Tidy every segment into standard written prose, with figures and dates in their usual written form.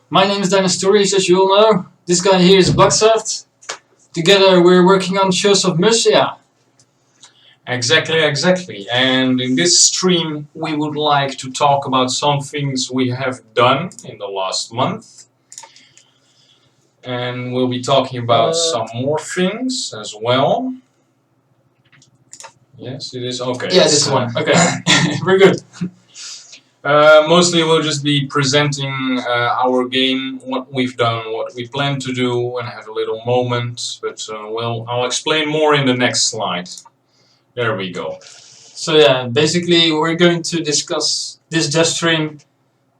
My name is Dennis Stories, as you all know. This guy here is Blocksoft. Together we're working on Shores of Mercia. Exactly. And in this stream, we would like to talk about some things we have done in the last month. And we'll be talking about some more things as well. Yes, it is okay. Yeah, this one. Okay, we're good. Mostly we'll just be presenting our game, what we've done, what we plan to do, and have a little moment. But I'll explain more in the next slide. There we go. So yeah, basically we're going to discuss this Devstream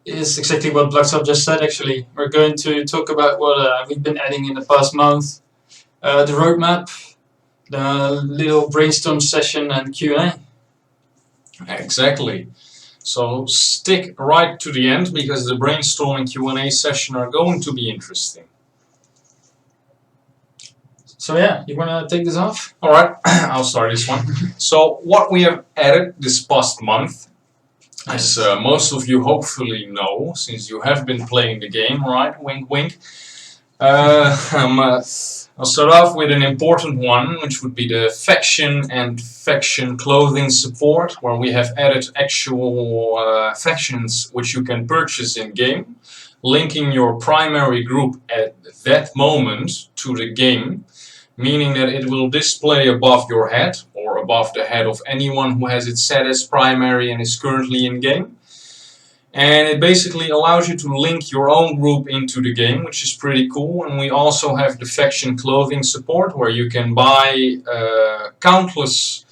is exactly what Blocksoft just said actually. We're going to talk about what we've been adding in the past month, the roadmap, the little brainstorm session and Q&A. Exactly. So stick right to the end because the brainstorm and Q&A session are going to be interesting. So yeah, you want to take this off? Alright, I'll start this one. So what we have added this past month, as most of you hopefully know, since you have been playing the game, right? Wink wink. I'll start off with an important one, which would be the faction and faction clothing support, where we have added actual factions which you can purchase in-game, linking your primary group at that moment to the game, meaning that it will display above your head or above the head of anyone who has it set as primary and is currently in-game. And it basically allows you to link your own group into the game, which is pretty cool. And we also have the faction clothing support, where you can buy countless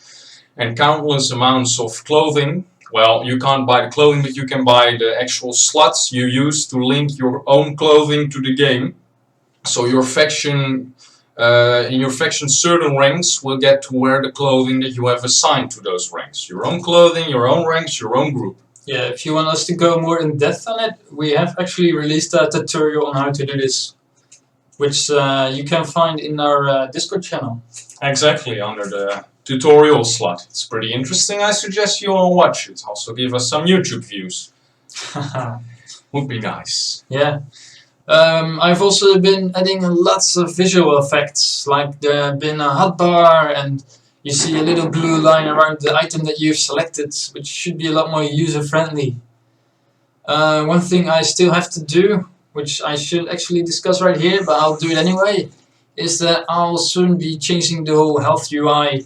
amounts of clothing. Well, you can't buy the clothing, but you can buy the actual slots you use to link your own clothing to the game. So your faction, in your faction, certain ranks will get to wear the clothing that you have assigned to those ranks. Your own clothing, your own ranks, your own group. Yeah, if you want us to go more in depth on it, we have actually released a tutorial on how to do this, which you can find in our Discord channel. Exactly, under the tutorial slot. It's pretty interesting. I suggest you all watch it. Also give us some YouTube views. Would be nice. Yeah. I've also been adding lots of visual effects, like there been a hotbar and you see a little blue line around the item that you've selected, which should be a lot more user-friendly. One thing I still have to do, which I should actually discuss right here, but I'll do it anyway, is that I'll soon be changing the whole health UI,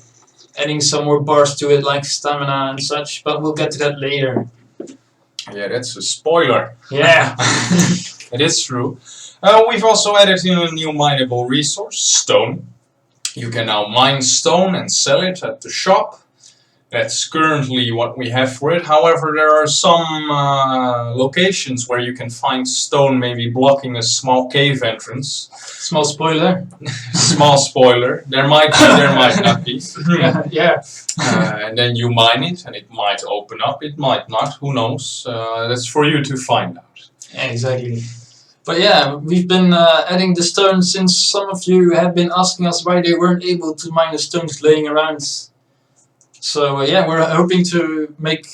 adding some more bars to it, like stamina and such, but we'll get to that later. Yeah, that's a spoiler. Yeah. It is true. We've also added in a new mineable resource, stone. You can now mine stone and sell it at the shop. That's currently what we have for it. However, there are some locations where you can find stone maybe blocking a small cave entrance. Small spoiler. Small spoiler. There might be, there might not be. Yeah. And then you mine it and it might open up, it might not, who knows. That's for you to find out. Exactly. But yeah, we've been adding the stones since some of you have been asking us why they weren't able to mine the stones laying around. So yeah, we're hoping to make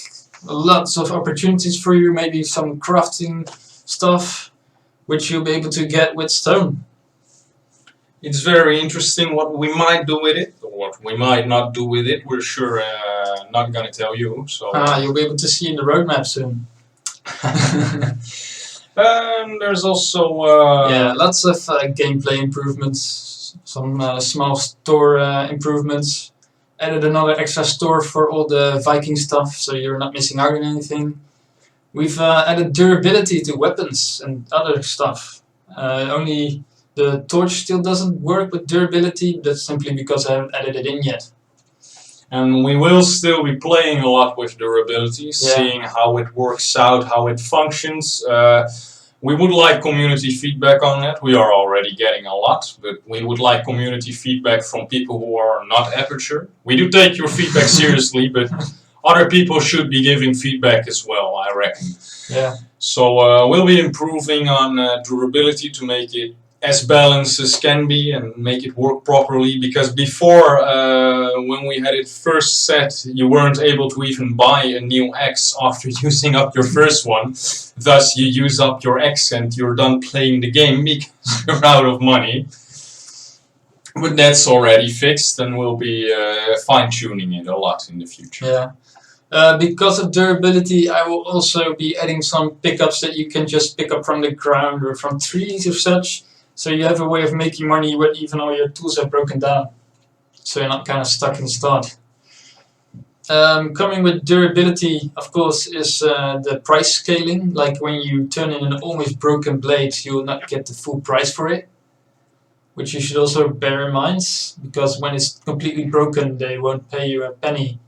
lots of opportunities for you, maybe some crafting stuff, which you'll be able to get with stone. It's very interesting what we might do with it, or what we might not do with it. We're sure not gonna tell you. So you'll be able to see in the roadmap soon. And there's also yeah, lots of gameplay improvements, some small store improvements. Added another extra store for all the Viking stuff, so you're not missing out on anything. We've added durability to weapons and other stuff. Only the torch still doesn't work with durability, that's simply because I haven't added it in yet. And we will still be playing a lot with durability, seeing how it works out, how it functions. We would like community feedback on that. We are already getting a lot, but we would like community feedback from people who are not Aperture. We do take your feedback seriously, but other people should be giving feedback as well, I reckon. Yeah. So we'll be improving on durability to make it as balanced as can be and make it work properly, because before when we had it first set, you weren't able to even buy a new axe after using up your first one. Thus, you use up your axe and you're done playing the game because you're out of money. But that's already fixed, and we'll be fine-tuning it a lot in the future. Yeah. Because of durability, I will also be adding some pickups that you can just pick up from the ground or from trees or such. So you have a way of making money when even all your tools are broken down. So you're not kind of stuck in the start. Coming with durability, of course, is the price scaling. Like when you turn in an almost broken blade, you will not get the full price for it. Which you should also bear in mind, because when it's completely broken, they won't pay you a penny.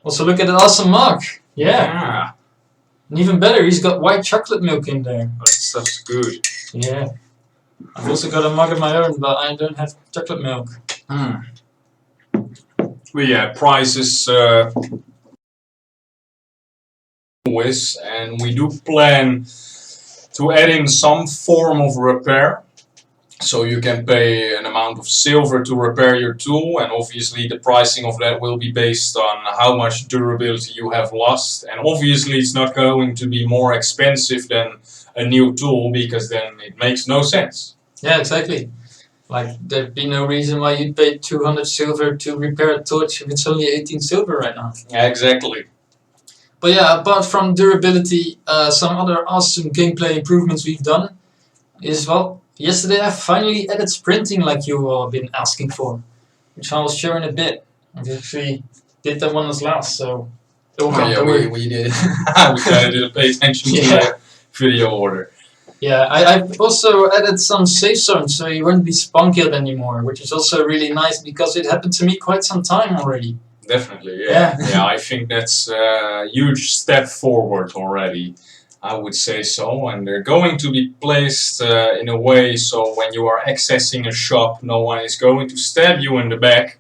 Also, look at the awesome mug. Yeah. And even better, he's got white chocolate milk in there. That stuff's good. Yeah. I've also got a mug of my own, but I don't have chocolate milk. Well, yeah, prices always, and we do plan to add in some form of repair. So you can pay an amount of silver to repair your tool, and obviously the pricing of that will be based on how much durability you have lost. And obviously it's not going to be more expensive than a new tool, because then it makes no sense. Yeah, exactly. Like, there'd be no reason why you'd pay 200 silver to repair a torch if it's only 18 silver right now. Yeah, exactly. But yeah, apart from durability, some other awesome gameplay improvements we've done is, well, yesterday I finally added sprinting like you all have been asking for, which I will show in a bit. I actually did that one as last, so... we did. We kind of didn't pay attention to the video order. Yeah, I've also added some safe zones, so you won't be spawn killed anymore, which is also really nice because it happened to me quite some time already. Definitely, yeah. Yeah, I think that's a huge step forward already. I would say so, and they're going to be placed in a way so when you are accessing a shop, no one is going to stab you in the back.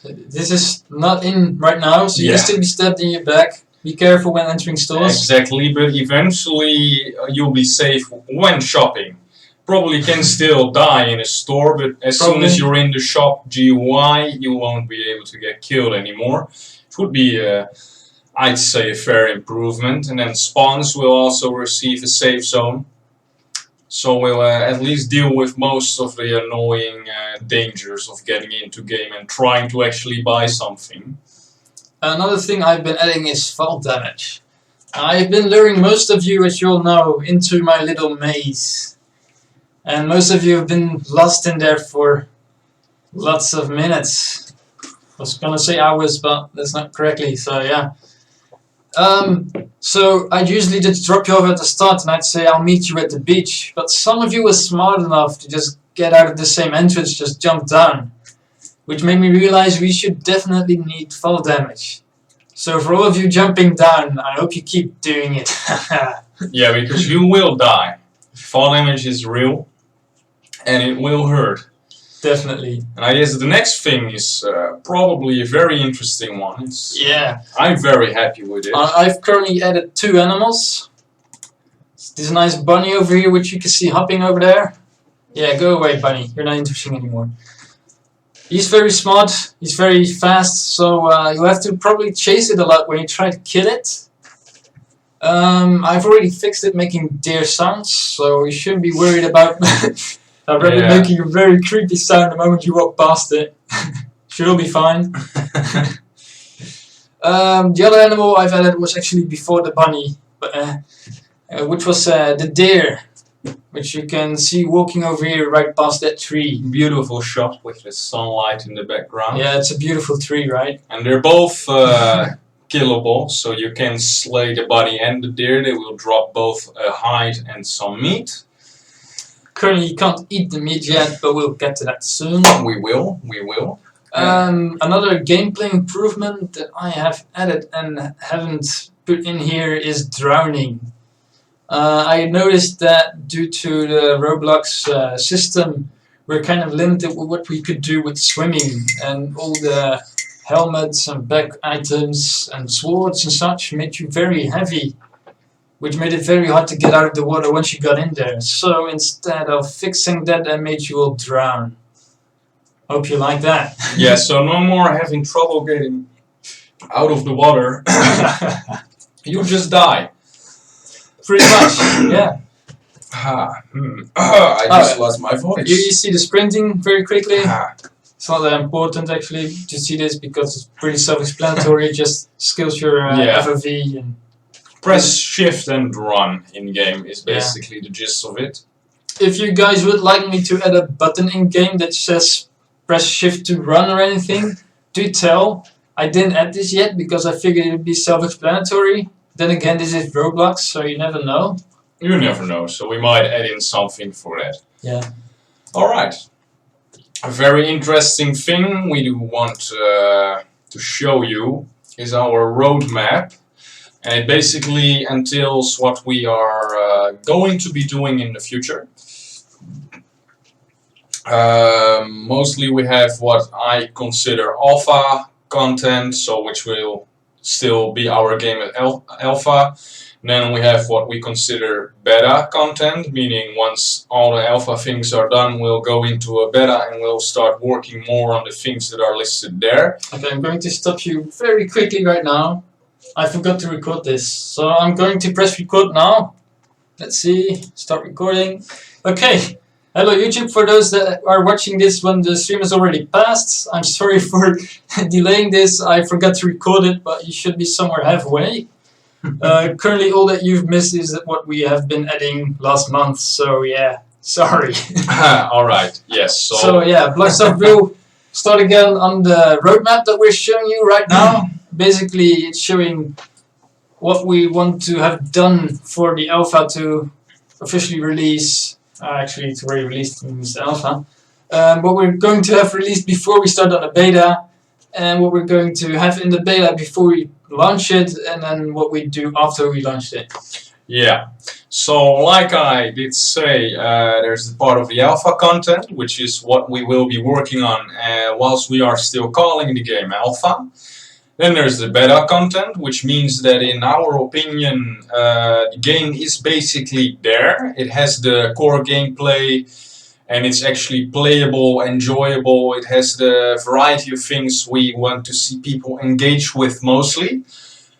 This is not in right now, so you'll still be stabbed in your back. Be careful when entering stores. Exactly, but eventually you'll be safe when shopping. Probably can still die in a store, but as soon as you're in the shop GUI, you won't be able to get killed anymore. It would be I'd say a fair improvement, and then spawns will also receive a safe zone, so we'll at least deal with most of the annoying dangers of getting into game and trying to actually buy something. Another thing I've been adding is fall damage. I've been luring most of you, as you all know, into my little maze, and most of you have been lost in there for lots of minutes. I was gonna say hours, but that's not correctly, so yeah. So I'd usually just drop you off at the start and I'd say I'll meet you at the beach, but some of you were smart enough to just get out of the same entrance, just jump down, which made me realize we should definitely need fall damage. So for all of you jumping down, I hope you keep doing it. Yeah, because you will die. Fall damage is real, and it will hurt. Definitely. And I guess the next thing is probably a very interesting one. Yeah. I'm very happy with it. I've currently added 2 animals. This nice bunny over here, which you can see hopping over there. Yeah, go away, bunny. You're not interesting anymore. He's very smart. He's very fast, so you have to probably chase it a lot when you try to kill it. I've already fixed it making deer sounds, so you shouldn't be worried about already making a very creepy sound the moment you walk past it. Should all be fine. The other animal I've added was actually before the bunny, but, which was the deer, which you can see walking over here right past that tree. Beautiful shot with the sunlight in the background. Yeah, it's a beautiful tree, right? And they're both killable, so you can slay the bunny and the deer. They will drop both a hide and some meat. Currently you can't eat the meat yet, but we'll get to that soon. We will. Another gameplay improvement that I have added and haven't put in here is drowning. I noticed that due to the Roblox system, we're kind of limited with what we could do with swimming, and all the helmets and back items and swords and such made you very heavy, which made it very hard to get out of the water once you got in there. So instead of fixing that, I made you all drown. Hope you like that. Yeah, so no more having trouble getting out of the water. You just die. Pretty much, yeah. I just lost my voice. You see the sprinting very quickly. Ah. It's not that important actually to see this because it's pretty self-explanatory. It just skills your FOV and press shift and run in game is basically the gist of it. If you guys would like me to add a button in game that says press shift to run or anything, do tell. I didn't add this yet because I figured it would be self-explanatory. Then again, this is Roblox, so you never know. You never know, so we might add in something for that. Yeah. Alright. A very interesting thing we do want to show you is our roadmap. And it basically entails what we are going to be doing in the future. Mostly we have what I consider alpha content, so which will still be our game at alpha. And then we have what we consider beta content, meaning once all the alpha things are done, we'll go into a beta and we'll start working more on the things that are listed there. Okay, I'm going to stop you very quickly right now. I forgot to record this, so I'm going to press record now. Let's see, start recording. Okay, hello YouTube, for those that are watching this when the stream has already passed. I'm sorry for delaying this, I forgot to record it, but you should be somewhere halfway. Currently all that you've missed is what we have been adding last month, so yeah, sorry. Alright, yes. So yeah, Blocksoft will start again on the roadmap that we're showing you right now. Basically it's showing what we want to have done for the alpha to officially release. Actually it's already released in this alpha. What we're going to have released before we start on the beta, and what we're going to have in the beta before we launch it, and then what we do after we launched it. Yeah, so like I did say, there's the part of the alpha content, which is what we will be working on whilst we are still calling the game alpha. Then there's the beta content, which means that in our opinion the game is basically there. It has the core gameplay and it's actually playable, enjoyable. It has the variety of things we want to see people engage with mostly.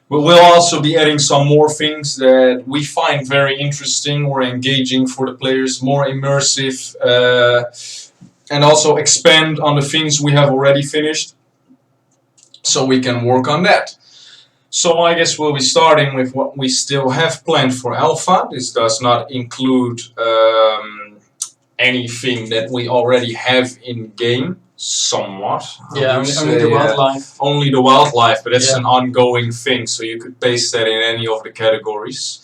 But we'll also be adding some more things that we find very interesting or engaging for the players, more immersive, and also expand on the things we have already finished, so we can work on that. So I guess we'll be starting with what we still have planned for alpha. This does not include anything that we already have in game, somewhat. Yeah, only the wildlife. Only the wildlife, but it's an ongoing thing, so you could paste that in any of the categories.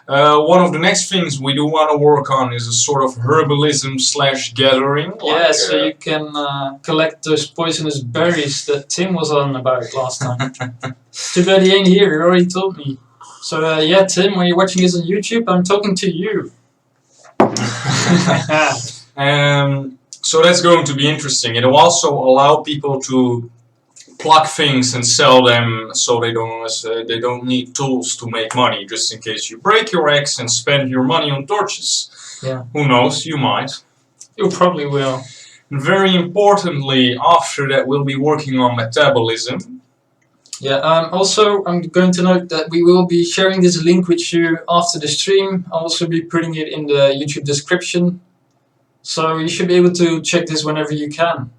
One of the next things we do want to work on is a sort of herbalism / gathering. Yeah, so you can collect those poisonous berries that Tim was on about last time. Too bad he ain't here, he already told me. So yeah, Tim, when you're watching this on YouTube, I'm talking to you. So that's going to be interesting. It'll also allow people to pluck things and sell them, so they don't need tools to make money, just in case you break your axe and spend your money on torches. Yeah. Who knows, you might. You probably will. And very importantly, after that we'll be working on metabolism. Yeah, also I'm going to note that we will be sharing this link with you after the stream. I'll also be putting it in the YouTube description, so you should be able to check this whenever you can.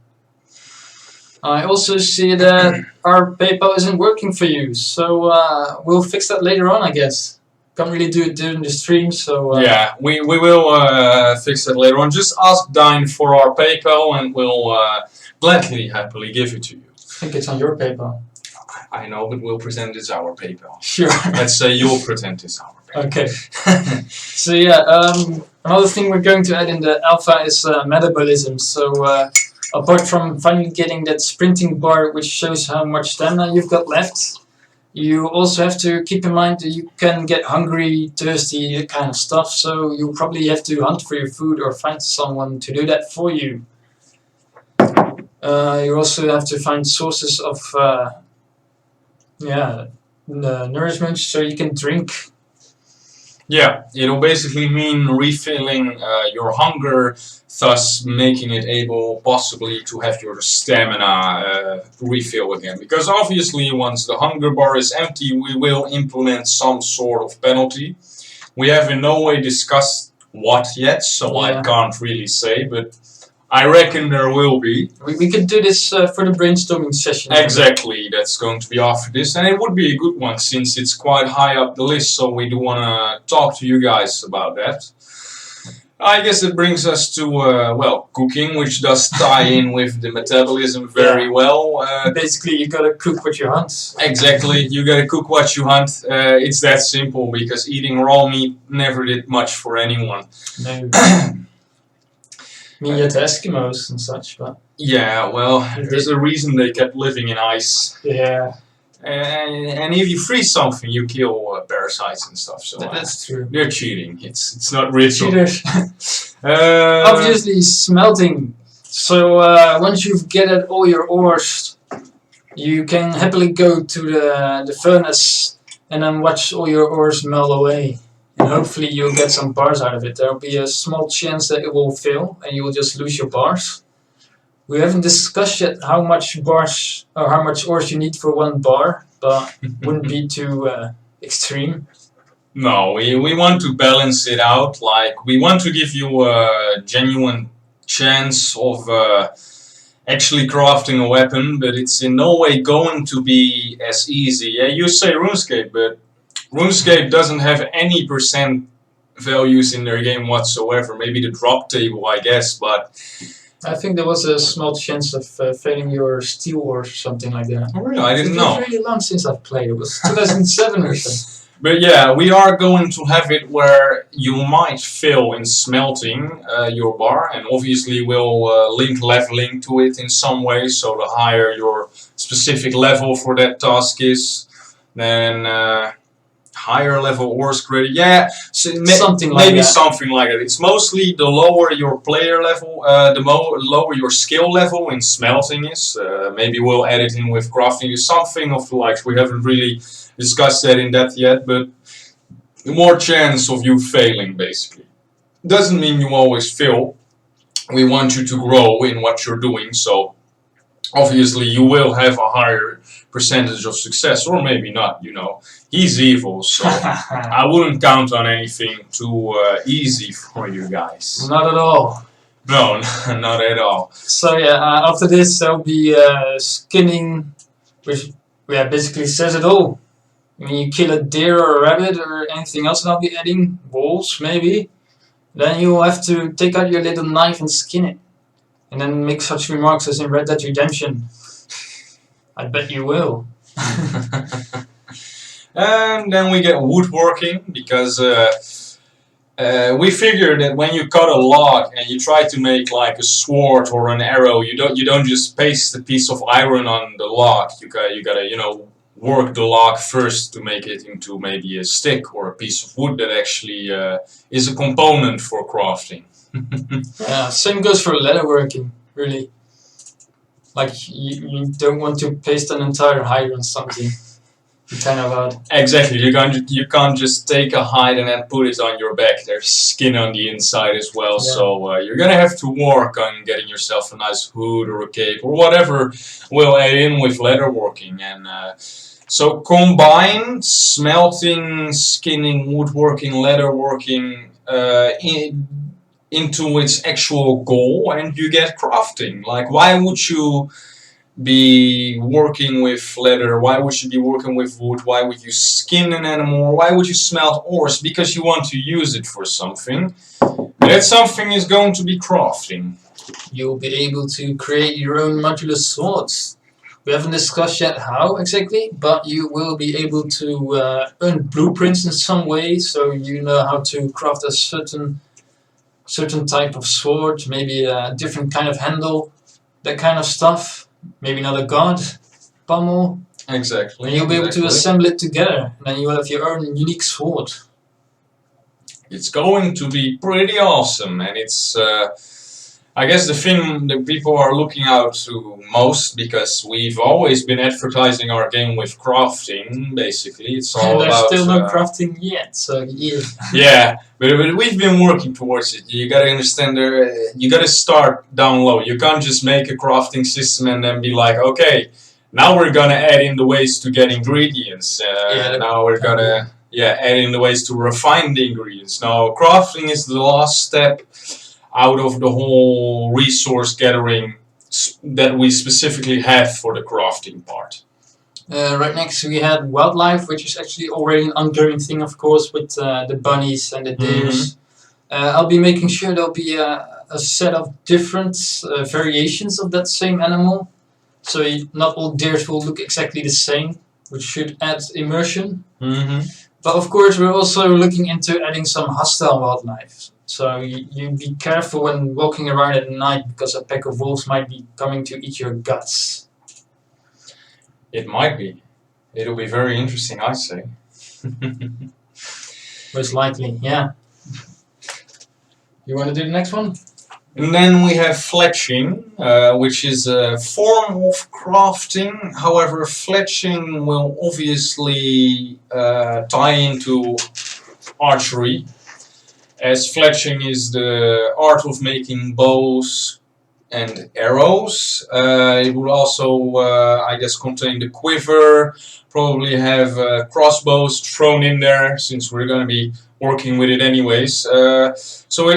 I also see that our PayPal isn't working for you, so we'll fix that later on, I guess. Can't really do it during the stream, so... yeah, we will fix that later on. Just ask Dine for our PayPal and we'll gladly, happily give it to you. I think it's on your PayPal. I know, but we'll pretend it's our PayPal. Sure. Let's say you'll pretend it's our PayPal. Okay. So yeah, another thing we're going to add in the alpha is metabolism. So apart from finally getting that sprinting bar which shows how much stamina you've got left, you also have to keep in mind that you can get hungry, thirsty, that kind of stuff, so you probably have to hunt for your food or find someone to do that for you. You also have to find sources of nourishment so you can drink. Yeah, it'll basically mean refilling your hunger, thus making it able possibly to have your stamina refill again. Because obviously, once the hunger bar is empty, we will implement some sort of penalty. We have in no way discussed what yet, so I Yeah. can't really say, but I reckon there will be. We could do this for the brainstorming session. Exactly, that's going to be after this, and it would be a good one since it's quite high up the list, so we do want to talk to you guys about that. I guess it brings us to, well, cooking, which does tie in with the metabolism very well. Basically, you gotta cook what you hunt. Exactly, you gotta cook what you hunt. It's that simple because eating raw meat never did much for anyone. No. I mean, you had the Eskimos and such, but Yeah, well, there's a reason they kept living in ice. yeah, And if you freeze something, you kill parasites and stuff. So that's true. they're cheating. It's not ritual. Cheaters. Uh, Obviously, smelting. So once you've gathered all your ores, you can happily go to the furnace and then watch all your ores melt away. And hopefully you'll get some bars out of it. There'll be a small chance that it will fail and you will just lose your bars. We haven't discussed yet how much bars or how much ores you need for one bar, but wouldn't be too extreme. No, we want to balance it out. Like, we want to give you a genuine chance of actually crafting a weapon, but it's in no way going to be as easy. Yeah, you say RuneScape, but RuneScape doesn't have any percent values in their game whatsoever. Maybe the drop table, I guess, but I think there was a small chance of failing your steel ores or something like that. oh, really, I didn't It know. was really long since I've played. It was 2007 or so. But yeah, we are going to have it where you might fail in smelting your bar, and obviously we'll link leveling to it in some way, so the higher your specific level for that task is, then higher level ores credit. Yeah, so Something like maybe that. something like that. It's mostly the lower your player level, lower your skill level in smelting is. Maybe we'll add it in with crafting, something of the likes. We haven't really discussed that in depth yet, but more chance of you failing, basically. Doesn't mean you always fail. We want you to grow in what you're doing, so obviously you will have a higher percentage of success, or maybe not, you know. He's evil, so I wouldn't count on anything too easy for you guys. Not at all. No, not at all. So yeah, after this there'll be skinning, which basically says it all. When you kill a deer or a rabbit or anything else, and I'll be adding wolves maybe, then you'll have to take out your little knife and skin it. And then make such remarks as in Red Dead Redemption. I bet you will. And then we get woodworking, because we figure that when you cut a log and you try to make like a sword or an arrow, you don't just paste a piece of iron on the log. You gotta you know, work the log first to make it into maybe a stick or a piece of wood that actually is a component for crafting. Yeah, same goes for leatherworking, really. Like, you don't want to paste an entire hide on something. Kind of odd. Exactly, you can't just take a hide and then put it on your back. There's skin on the inside as well, Yeah. so you're gonna have to work on getting yourself a nice hood or a cape or whatever will add in with leatherworking. And so combine smelting, skinning, woodworking, leatherworking into its actual goal, and you get crafting. Like, why would you be working with leather? Why would you be working with wood? Why would you skin an animal? Why would you smelt ores? Because you want to use it for something. That something is going to be crafting. You'll be able to create your own modular swords. We haven't discussed yet how exactly, but you will be able to earn blueprints in some way, so you know how to craft a certain type of sword, maybe a different kind of handle, that kind of stuff. Maybe not a guard pommel. Exactly. And you'll be able to assemble it together, and then you'll have your own unique sword. It's going to be pretty awesome, and it's I guess the thing that people are looking out to most, because we've always been advertising our game with crafting, basically. It's all There's about... still no crafting yet, so yeah. Yeah, but we've been working towards it. You gotta understand, you gotta start down low. You can't just make a crafting system and then be like, okay, now we're gonna add in the ways to get ingredients. Now we're gonna add in the ways to refine the ingredients. Now, crafting is the last step out of the whole resource gathering that we specifically have for the crafting part. Right next we had wildlife, which is actually already an ongoing thing, of course, with the bunnies and the deers. I'll be making sure there'll be a set of different variations of that same animal, so not all deers will look exactly the same, which should add immersion. But of course we're also looking into adding some hostile wildlife. So you be careful when walking around at night, because a pack of wolves might be coming to eat your guts. It might be. It'll be very interesting, I'd say. Most likely, yeah. You want to do the next one? And then we have fletching, which is a form of crafting. However, fletching will obviously tie into archery, as fletching is the art of making bows and arrows. It would also, I guess, contain the quiver, probably have crossbows thrown in there, since we're going to be working with it anyways. So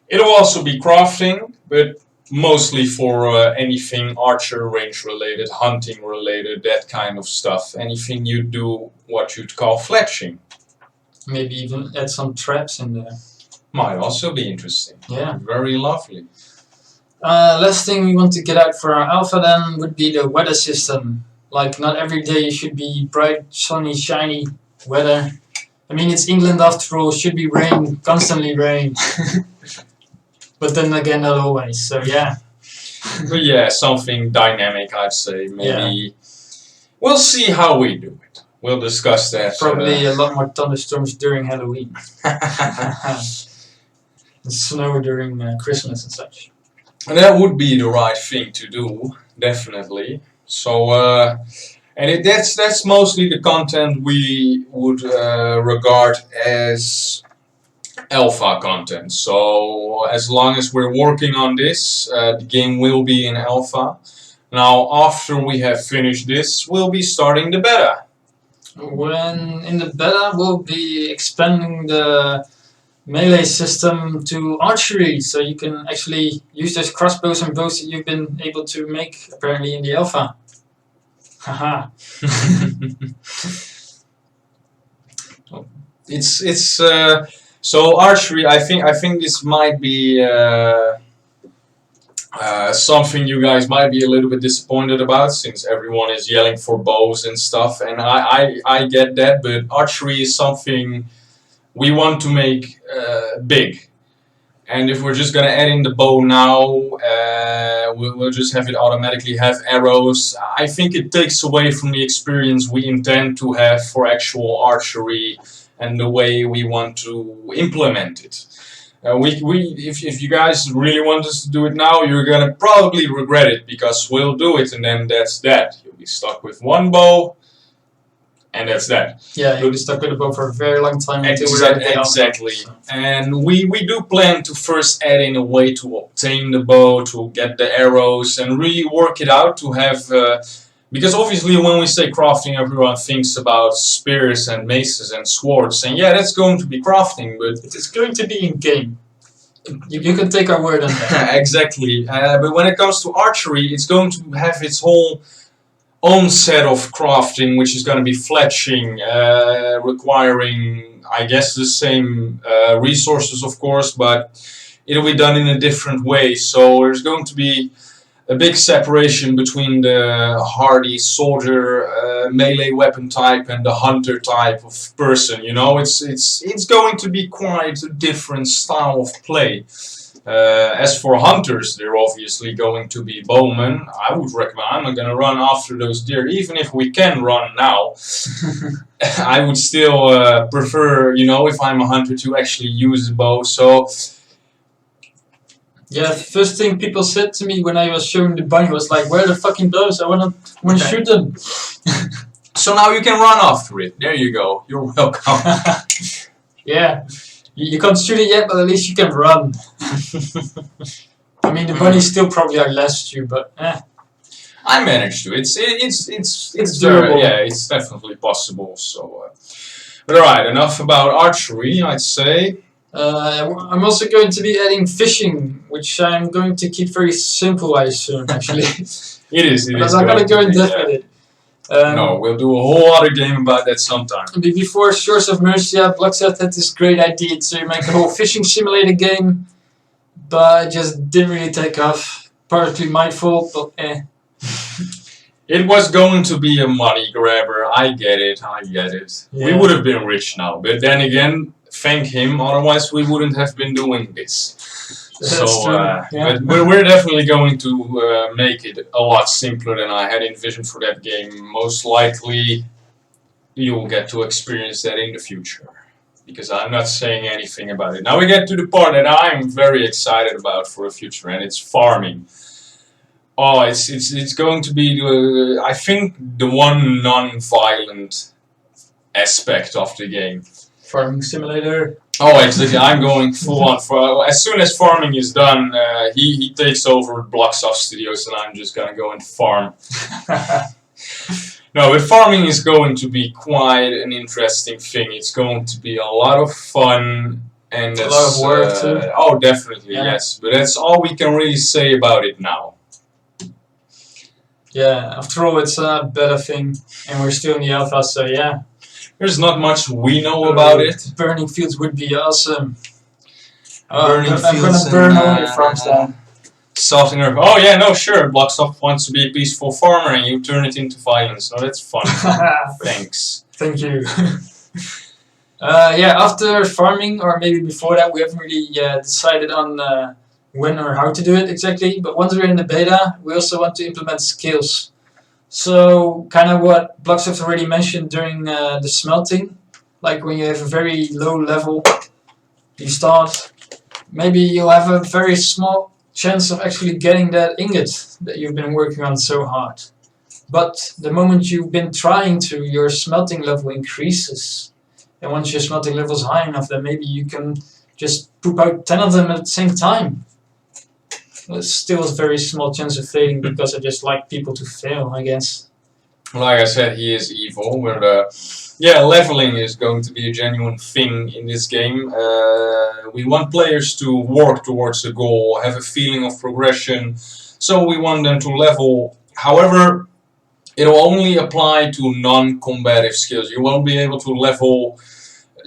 it'll also be crafting, but mostly for anything archer range related, hunting related, that kind of stuff. Anything you do what you'd call fletching. Maybe even add some traps in there. Might also be interesting. Yeah. Very lovely. Last thing we want to get out for our alpha then would be the weather system. Like, not every day should be bright, sunny, shiny weather. I mean, it's England after all, should be rain, constantly rain. But then again, not always, so yeah. But yeah, something dynamic, I'd say. Maybe we'll see how we do it. We'll discuss that. Probably a lot more thunderstorms during Halloween. And snow during Christmas and such. And that would be the right thing to do, definitely. So, and that's mostly the content we would regard as alpha content. So, as long as we're working on this, the game will be in alpha. Now, after we have finished this, we'll be starting the beta. When in the beta, we'll be expanding the melee system to archery, so you can actually use those crossbows and bows that you've been able to make apparently in the alpha. Haha. It's so archery. I think this might be something you guys might be a little bit disappointed about, since everyone is yelling for bows and stuff, and I get that, but archery is something we want to make big. And if we're just gonna add in the bow now, we'll just have it automatically have arrows. I think it takes away from the experience we intend to have for actual archery and the way we want to implement it. If you guys really want us to do it now, you're gonna probably regret it, because we'll do it and then that's that. You'll be stuck with one bow, and that's that. Yeah, you'll be stuck with a bow for a very long time until we're at the alpha. Exactly. And we do plan to first add in a way to obtain the bow, to get the arrows, and really work it out to have... because obviously when we say crafting, everyone thinks about spears and maces and swords, and yeah, that's going to be crafting, but... It's going to be in-game. You can take our word on that. Exactly. But when it comes to archery, it's going to have its whole own set of crafting, which is going to be fletching, requiring, I guess, the same resources, of course, but it'll be done in a different way. So there's going to be a big separation between the hardy soldier melee weapon type and the hunter type of person. You know, it's going to be quite a different style of play. As for hunters, they're obviously going to be bowmen. I would recommend, I'm not going to run after those deer, even if we can run now. I would still prefer, you know, if I'm a hunter, to actually use a bow. So Yeah, first thing people said to me when I was showing the bunny was like, "Where are the fucking doves? I wanna shoot them." So now you can run after it. There you go. You're welcome. Yeah, you can't shoot it yet, but at least you can run. I mean, the bunnies still probably outlast you, but I managed to. It's doable. yeah, it's definitely possible. So, but alright, enough about archery. I'd say. I'm also going to be adding fishing, which I'm going to keep very simple, I assume, actually. It is. Because I'm going to go in depth with it. No, we'll do a whole other game about that sometime. Before Shores of Mercia, Blocksoft had this great idea to make a whole fishing simulator game, but it just didn't really take off. Partly my fault, but It was going to be a money grabber. I get it. Yeah. We would have been rich now, but then again, thank him. Otherwise, we wouldn't have been doing this. That's true. Yeah. But we're definitely going to make it a lot simpler than I had envisioned for that game. Most likely, you'll get to experience that in the future, because I'm not saying anything about it. Now we get to the part that I'm very excited about for the future, and it's farming. Oh, it's going to be I think the one non-violent aspect of the game. Farming simulator. Oh, exactly. I'm going full on. As soon as farming is done, he takes over Blocksoft Studios, and I'm just gonna go and farm. No, but farming is going to be quite an interesting thing. It's going to be a lot of fun, and a lot of work too. Oh, definitely, Yeah. yes. But that's all we can really say about it now. Yeah, after all, it's a beta thing, and we're still in the alpha, so yeah. There's not much we know about it. Burning fields would be awesome. Burning I'm fields gonna burn and, all your farms down. Salting earth. Oh yeah, no, sure. Blocksoft wants to be a peaceful farmer, and you turn it into violence. No, that's fun. Thanks. Thank you. Yeah, after farming, or maybe before that, we haven't really decided on when or how to do it exactly. But once we're in the beta, we also want to implement skills. So, kind of what Blocksoft already mentioned during the smelting, like when you have a very low level, you start, maybe you'll have a very small chance of actually getting that ingot that you've been working on so hard. But the moment you've been trying to, your smelting level increases. And once your smelting level is high enough, then maybe you can just poop out 10 of them at the same time. It's still a very small chance of failing because I just like people to fail, I guess. Like I said, he is evil, but yeah, leveling is going to be a genuine thing in this game. We want players to work towards a goal, have a feeling of progression, so we want them to level. However, it'll only apply to non-combative skills. You won't be able to level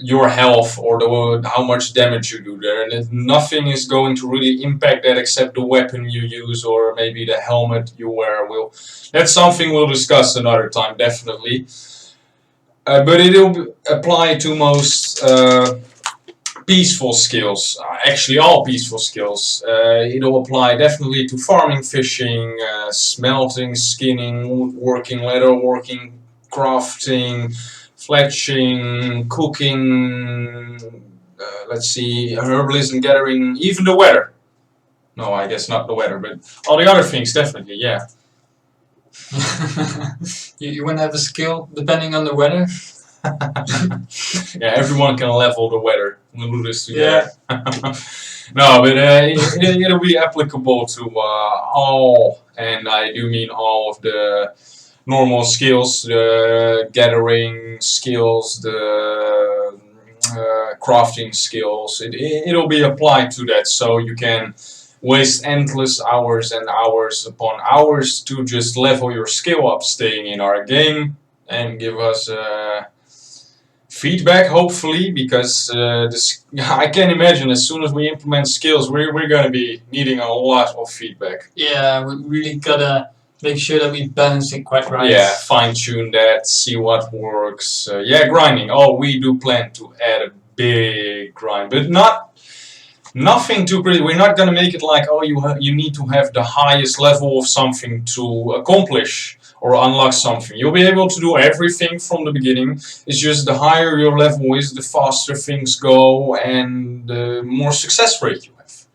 your health or how much damage you do there, and nothing is going to really impact that except the weapon you use or maybe the helmet you wear. That's something we'll discuss another time, definitely. But it'll apply to most peaceful skills, actually all peaceful skills. It'll apply definitely to farming, fishing, smelting, skinning, woodworking, leatherworking, crafting, fletching, cooking, let's see, herbalism, gathering, even the weather. No, I guess not the weather, but all the other things, definitely, yeah. You want to have a skill depending on the weather? Yeah, everyone can level the weather. We'll do this together. Yeah. No, but it'll be applicable to all, and I do mean all of the normal skills, the gathering skills, the crafting skills. It'll be applied to that, so you can waste endless hours and hours upon hours to just level your skill up, staying in our game, and give us feedback, hopefully, because I can imagine as soon as we implement skills, we're going to be needing a lot of feedback. Yeah, we really gotta make sure that we balance it quite right. Yeah, fine-tune that, see what works. Yeah, grinding. Oh, we do plan to add a big grind, but nothing too pretty. We're not gonna make it like, oh, you need to have the highest level of something to accomplish or unlock something. You'll be able to do everything from the beginning. It's just the higher your level is, the faster things go and the more success rate you have.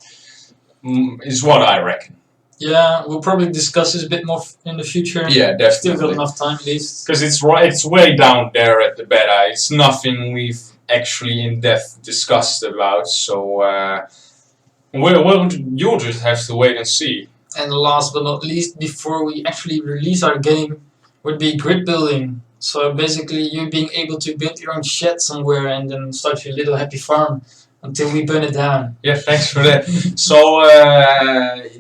is what I reckon. Yeah, we'll probably discuss this a bit more in the future. Yeah, Still got definitely. enough time at least. Because it's way down there at the beta. It's nothing we've actually in depth discussed about. So you'll just have to wait and see. And last but not least, before we actually release our game, would be grid building. So basically, you being able to build your own shed somewhere and then start your little happy farm until we burn it down. Yeah, thanks for that. So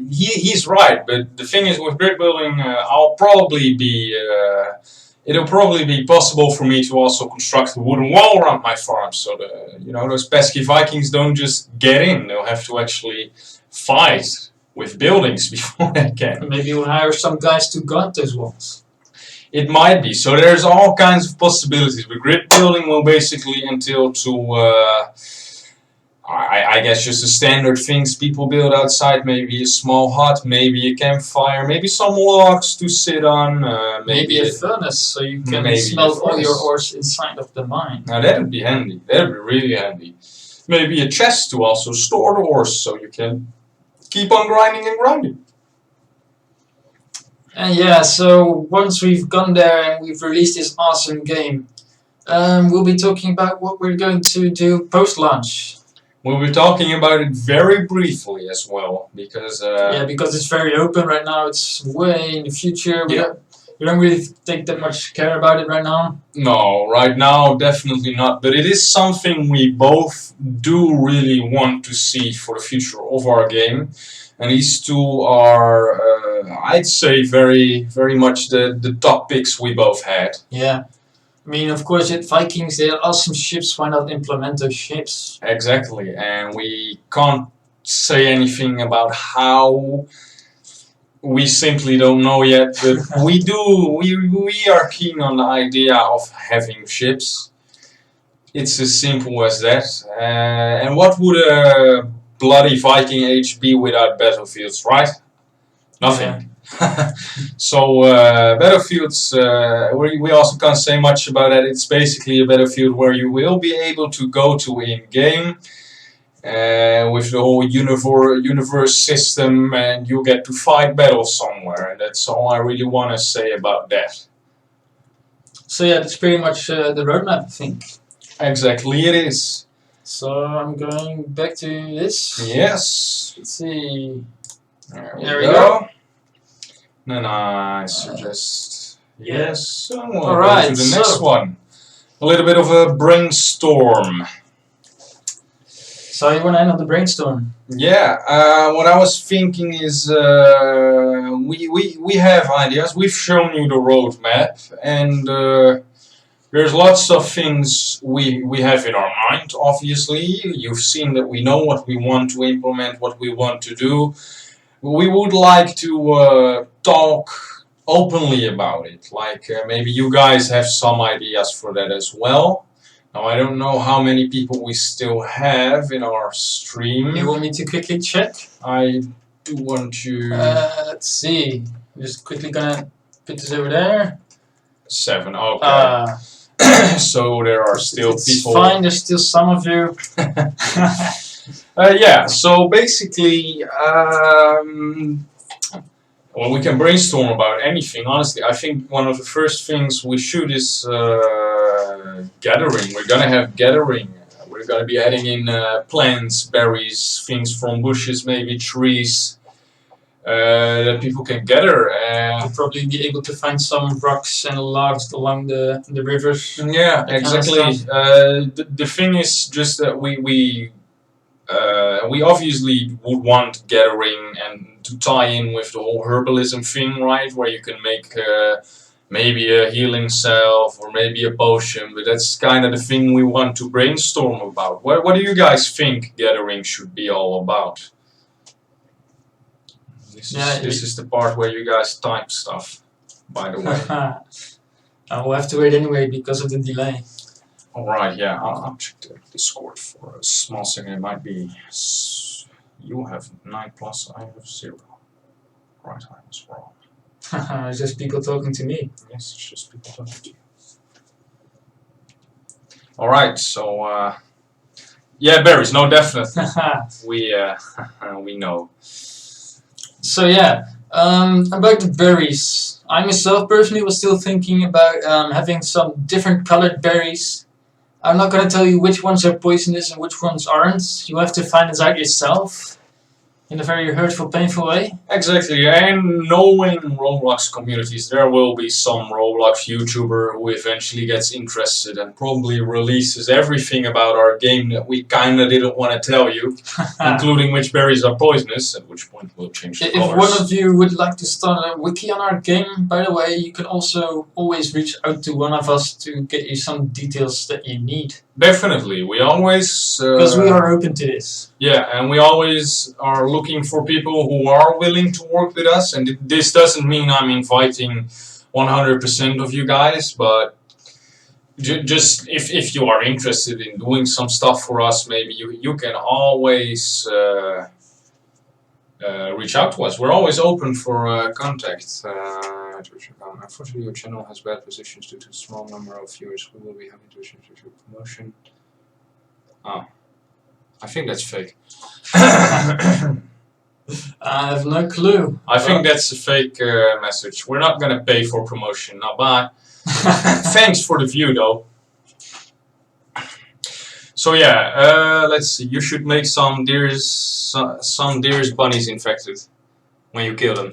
he's right, but the thing is with grid building, it'll probably be possible for me to also construct a wooden wall around my farm, so those pesky Vikings don't just get in; they'll have to actually fight with buildings before they can. Maybe we'll hire some guys to guard those walls. It might be. So there's all kinds of possibilities. But grid building will basically entail I guess just the standard things people build outside, maybe a small hut, maybe a campfire, maybe some logs to sit on, maybe a furnace so you can smelt all your ores inside of the mine. Now that'd be handy, that'd be really handy. Maybe a chest to also store the ores so you can keep on grinding and grinding. And yeah, so once we've gone there and we've released this awesome game, we'll be talking about what we're going to do post-launch. We'll be talking about it very briefly as well, because because it's very open right now. It's way in the future. We don't really take that much care about it right now. No, right now definitely not. But it is something we both do really want to see for the future of our game. And these two are, I'd say, very, very much the top picks we both had. Yeah. I mean, of course, at Vikings, they are awesome ships. Why not implement those ships? Exactly. And we can't say anything about how. We simply don't know yet. But we are keen on the idea of having ships. It's as simple as that. And what would a bloody Viking Age be without battlefields, right? Nothing. Yeah. So battlefields, we also can't say much about that. It's basically a battlefield where you will be able to go to in-game with the whole universe system, and you get to fight battles somewhere. And that's all I really want to say about that. So yeah, that's pretty much the roadmap, I think. Exactly, it is. So I'm going back to this. Yes. Let's see. There we go. Then I suggest yes. And we'll go to the next one. A little bit of a brainstorm. So you want to end on the brainstorm? Yeah. What I was thinking is we have ideas. We've shown you the roadmap, and there's lots of things we have in our mind. Obviously, you've seen that we know what we want to implement, what we want to do. We would like to talk openly about it. Like maybe you guys have some ideas for that as well. Now I don't know how many people we still have in our stream. You want me to quickly check? I do want to. Let's see. I'm just quickly gonna put this over there. 7. Okay. So there are still it's people. It's fine. There's still some of you. Yeah, so basically, well, we can brainstorm about anything. Honestly, I think one of the first things we should is gathering. We're gonna have gathering. We're gonna be adding in plants, berries, things from bushes, maybe trees that people can gather. You'll probably be able to find some rocks and logs along the rivers. Yeah, exactly. The thing is just that we obviously would want gathering and to tie in with the whole herbalism thing, right? Where you can make maybe a healing salve or maybe a potion, but that's kind of the thing we want to brainstorm about. What do you guys think gathering should be all about? This is the part where you guys type stuff, by the way. I will have to wait anyway because of the delay. Alright, yeah, I'll check the Discord for a small second. It might be. You have 9+, I have 0. Right, I was wrong. It's just people talking to me. Yes, it's just people talking to you. Alright, so Yeah, berries. No, definitely. We know. So yeah, about the berries. I myself personally was still thinking about having some different colored berries. I'm not gonna tell you which ones are poisonous and which ones aren't. You have to find it out yourself in a very hurtful, painful way. Exactly, and knowing Roblox communities, there will be some Roblox YouTuber who eventually gets interested and probably releases everything about our game that we kinda didn't want to tell you, including which berries are poisonous, at which point we'll change the If colors. one of you would like to start a wiki on our game, by the way, you can also always reach out to one of us to get you some details that you need. Definitely, we always... Because we are open to this. Yeah, and we always are looking for people who are willing to work with us, and this doesn't mean I'm inviting 100% of you guys, but just if you are interested in doing some stuff for us, maybe you can always reach out to us. We're always open for contact. Unfortunately, your channel has bad positions due to a small number of viewers who will be happy to achieve your promotion. Oh, I think that's fake. I have no clue. I think that's a fake message. We're not gonna pay for promotion. Now, bye. Thanks for the view, though. So yeah, let's see. You should make some deers bunnies infected when you kill them.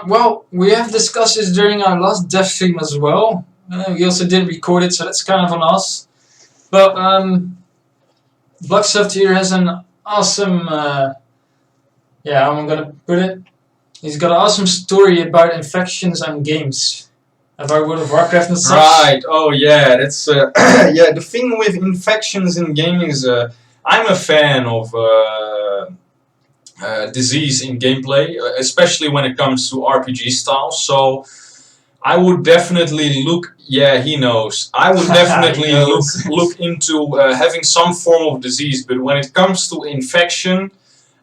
Well, we have discussed this during our last Devstream as well. We also didn't record it, so that's kind of on us. But Blocksoft here has an awesome, how am I gonna put it? He's got an awesome story about infections and games, about World of Warcraft and such. Right. Oh yeah, that's yeah. The thing with infections in gaming is I'm a fan of disease in gameplay, especially when it comes to RPG style. So I would definitely look. Yeah, he knows. I would definitely look into having some form of disease. But when it comes to infection,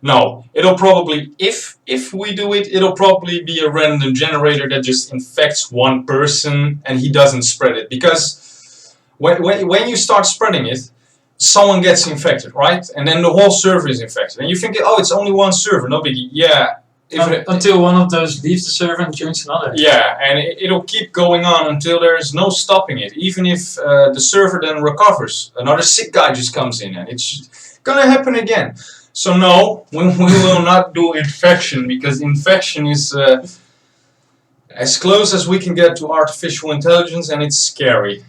no. It'll probably, if we do it, it'll probably be a random generator that just infects one person and he doesn't spread it. Because when you start spreading it, someone gets infected, right? And then the whole server is infected. And you think, oh, it's only one server, no biggie. Yeah. Until one of those leaves the server and joins another. Yeah, and it'll keep going on until there's no stopping it. Even if the server then recovers, another sick guy just comes in and it's gonna happen again. So no, we will not do infection, because infection is as close as we can get to artificial intelligence, and it's scary.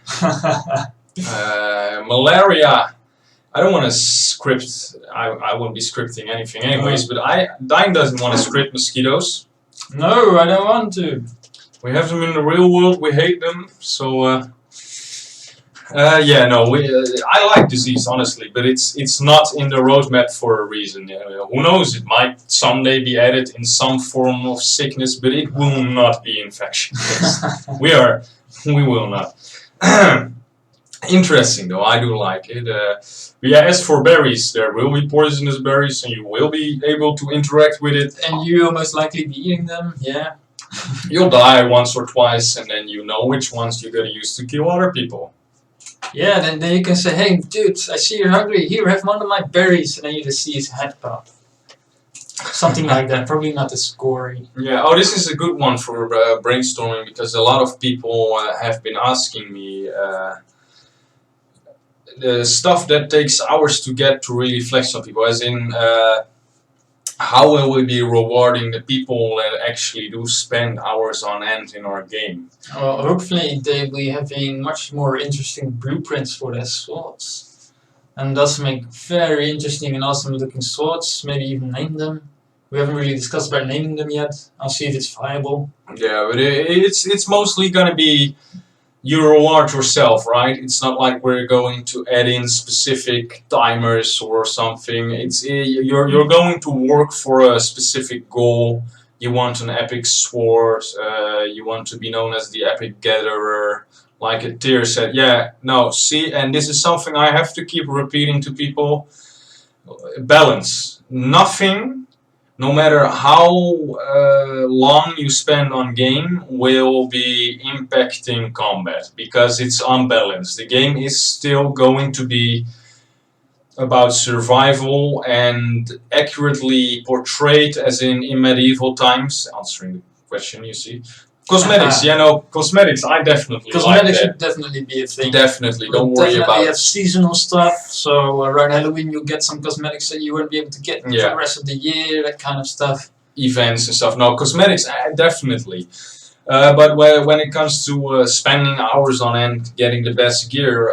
Malaria. I don't want to script. I won't be scripting anything anyways. But Dine doesn't want to script mosquitoes. No, I don't want to. We have them in the real world. We hate them. So yeah, no. I like disease, honestly, but it's not in the roadmap for a reason. Who knows? It might someday be added in some form of sickness, but it will not be infection. We will not. Interesting though, I do like it. But yeah, as for berries, there will be poisonous berries, and you will be able to interact with it. And you will most likely be eating them, yeah. You'll die once or twice, and then you know which ones you're gonna use to kill other people. Yeah, then you can say, hey dude, I see you're hungry, here, have one of my berries, and then you just see his head pop. Something like that, probably not as gory. Yeah, oh, this is a good one for brainstorming, because a lot of people have been asking me the stuff that takes hours to get to really flex on people, as in how will we be rewarding the people that actually do spend hours on end in our game? Well, hopefully they'll be having much more interesting blueprints for their swords. And thus make very interesting and awesome looking swords, maybe even name them. We haven't really discussed about naming them yet. I'll see if it's viable. Yeah, but it's mostly gonna be you reward yourself, right? It's not like we're going to add in specific timers or something. It's you're going to work for a specific goal. You want an epic sword. You want to be known as the epic gatherer, like a tier said. Yeah, no, see, and this is something I have to keep repeating to people. Balance. Nothing. No matter how long you spend on game will be impacting combat, because it's unbalanced. The game is still going to be about survival and accurately portrayed as in medieval times. Answering the question, you see. Cosmetics, cosmetics. I definitely Cosmetics like should that. definitely be a thing. Definitely, don't We'll worry definitely about have it. seasonal stuff. So around Halloween, you'll get some cosmetics that you won't be able to get for Yeah. the rest of the year. That kind of stuff. Events and stuff. No, cosmetics, definitely. But when it comes to spending hours on end getting the best gear,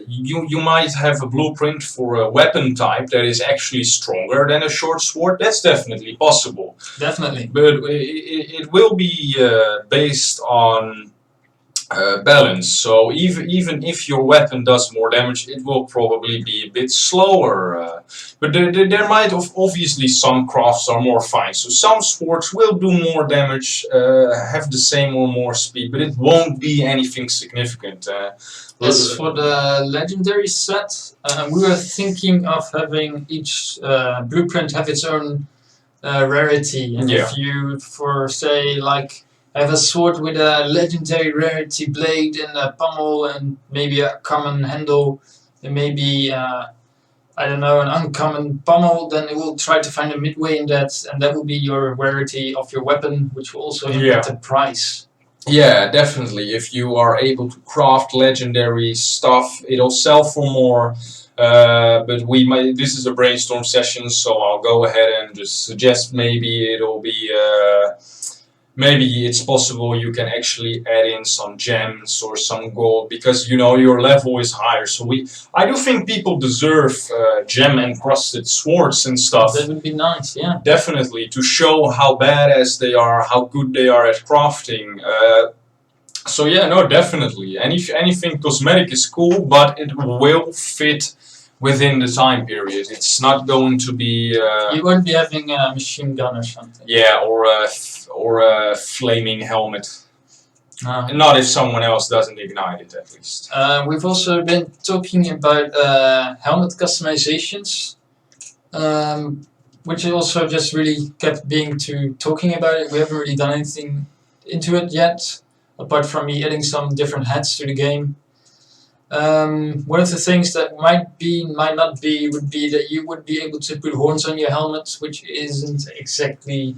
you might have a blueprint for a weapon type that is actually stronger than a short sword. That's definitely possible. Definitely. But it will be based on balance. So even if your weapon does more damage, it will probably be a bit slower. But there might obviously some crafts are more fine. So some swords will do more damage, have the same or more speed, but it won't be anything significant. As for the legendary set, we were thinking of having each blueprint have its own rarity. And if you, for say, like, have a sword with a legendary rarity blade and a pommel and maybe a common handle and maybe I don't know, an uncommon pommel, then it will try to find a midway in that, and that will be your rarity of your weapon, which will also impact the price. Yeah, definitely. If you are able to craft legendary stuff, it'll sell for more. But we might. This is a brainstorm session, so I'll go ahead and just suggest maybe it'll be. Maybe it's possible you can actually add in some gems or some gold because your level is higher. So I do think people deserve gem encrusted swords and stuff. That would be nice, yeah. Definitely, to show how badass they are, how good they are at crafting. So yeah, no, definitely. Anything cosmetic is cool, but it will fit within the time period. It's not going to be. You won't be having a machine gun or something. Yeah, or a flaming helmet. Not if someone else doesn't ignite it, at least. We've also been talking about helmet customizations, which also just really kept being to talking about it. We haven't really done anything into it yet, apart from me adding some different hats to the game. One of the things that might not be, would be that you would be able to put horns on your helmet, which isn't exactly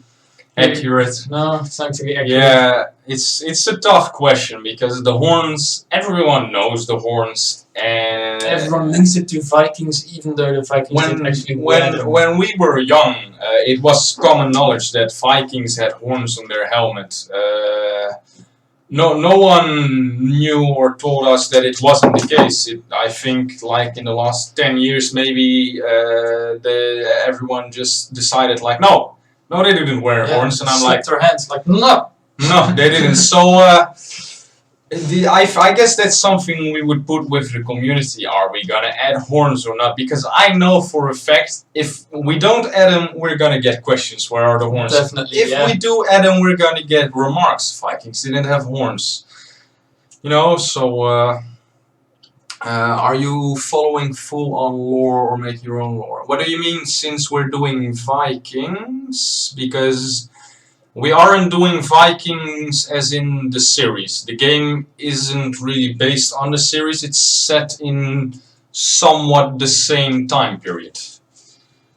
accurate. No, it's not to be accurate. Yeah, it's a tough question because the horns, everyone knows the horns, and everyone links it to Vikings, even though the Vikings didn't actually wear them. When we were young, it was common knowledge that Vikings had horns on their helmet. No one knew or told us that it wasn't the case. I think, like in the last 10 years, maybe everyone just decided, like, no, they didn't wear horns, and I'm like, their hands, like, no, they didn't. So I guess that's something we would put with the community. Are we gonna add horns or not? Because I know for a fact, if we don't add them, we're gonna get questions. Where are the horns? Definitely. If we do add them, we're gonna get remarks. Vikings didn't have horns. So. Are you following full-on lore or making your own lore? What do you mean, since we're doing Vikings? Because we aren't doing Vikings as in the series. The game isn't really based on the series. It's set in somewhat the same time period.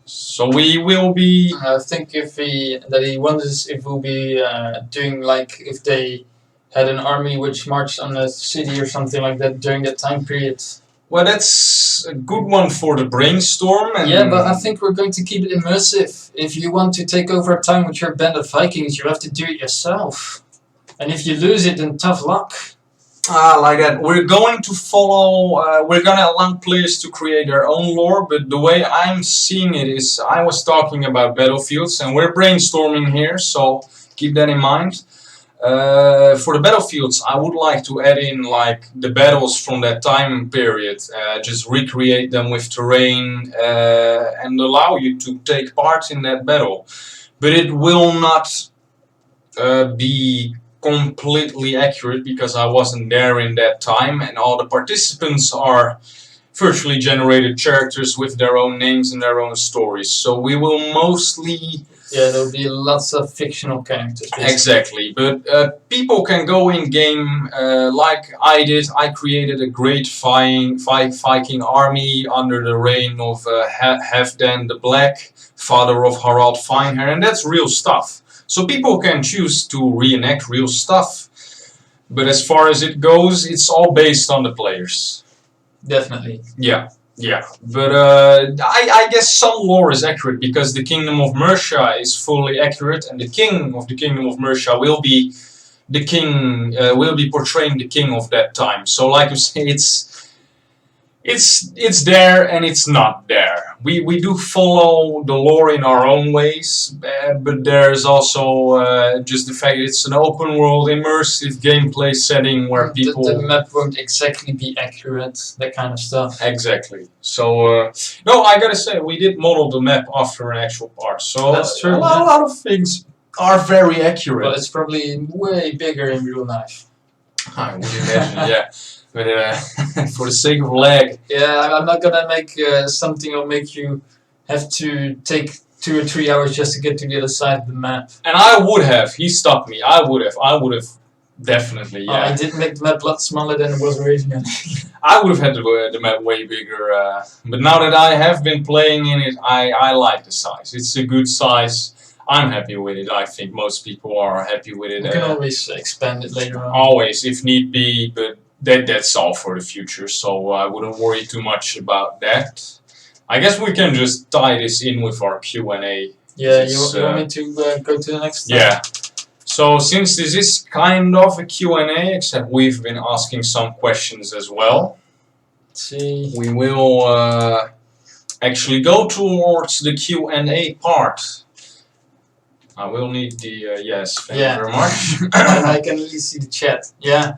So we will be... I think he wonders if we'll be doing, like, if they had an army which marched on a city or something like that during that time period. Well, that's a good one for the brainstorm. Yeah, but I think we're going to keep it immersive. If you want to take over a town with your band of Vikings, you have to do it yourself. And if you lose it, then tough luck. Like that. We're going to follow, we're going to allow players to create their own lore, but the way I'm seeing it is, I was talking about battlefields, and we're brainstorming here, so keep that in mind. For the battlefields, I would like to add in, like, the battles from that time period, just recreate them with terrain, and allow you to take part in that battle. But it will not be completely accurate because I wasn't there in that time, and all the participants are virtually generated characters with their own names and their own stories. So we will mostly... Yeah, there'll be lots of fictional characters. Basically. Exactly, but people can go in game like I did. I created a great Viking army under the reign of Halfdan the Black, father of Harald Finehair, and that's real stuff. So people can choose to reenact real stuff, but as far as it goes, it's all based on the players. Definitely. Yeah. Yeah, but I guess some lore is accurate because the Kingdom of Mercia is fully accurate, and the king of the Kingdom of Mercia will be the king, will be portraying the king of that time. So, like you say, it's there and it's not there. We do follow the lore in our own ways, but there's also just the fact that it's an open world, immersive gameplay setting where people... The map won't exactly be accurate, that kind of stuff. Exactly. So, no, I gotta say, we did model the map after an actual part, so that's true. A lot of things are very accurate. But it's probably way bigger in real life. I would imagine, yeah. But for the sake of lag. Yeah, I'm not gonna make something that'll make you have to take 2 or 3 hours just to get to the other side of the map. And I would have. He stopped me. I would have definitely, yeah. I did make the map a lot smaller than it was originally. I would have had the map way bigger. But now that I have been playing in it, I like the size. It's a good size. I'm happy with it. I think most people are happy with it. You can always expand it later on. Always, if need be, but that's all for the future, so I wouldn't worry too much about that. I guess we can just tie this in with our Q&A. Yeah, you want me to go to the next slide? Yeah. So since this is kind of a Q&A, except we've been asking some questions as well, let's see. We will actually go towards the Q&A part. I will need the yes, thank you very much. I can at least see the chat. Yeah.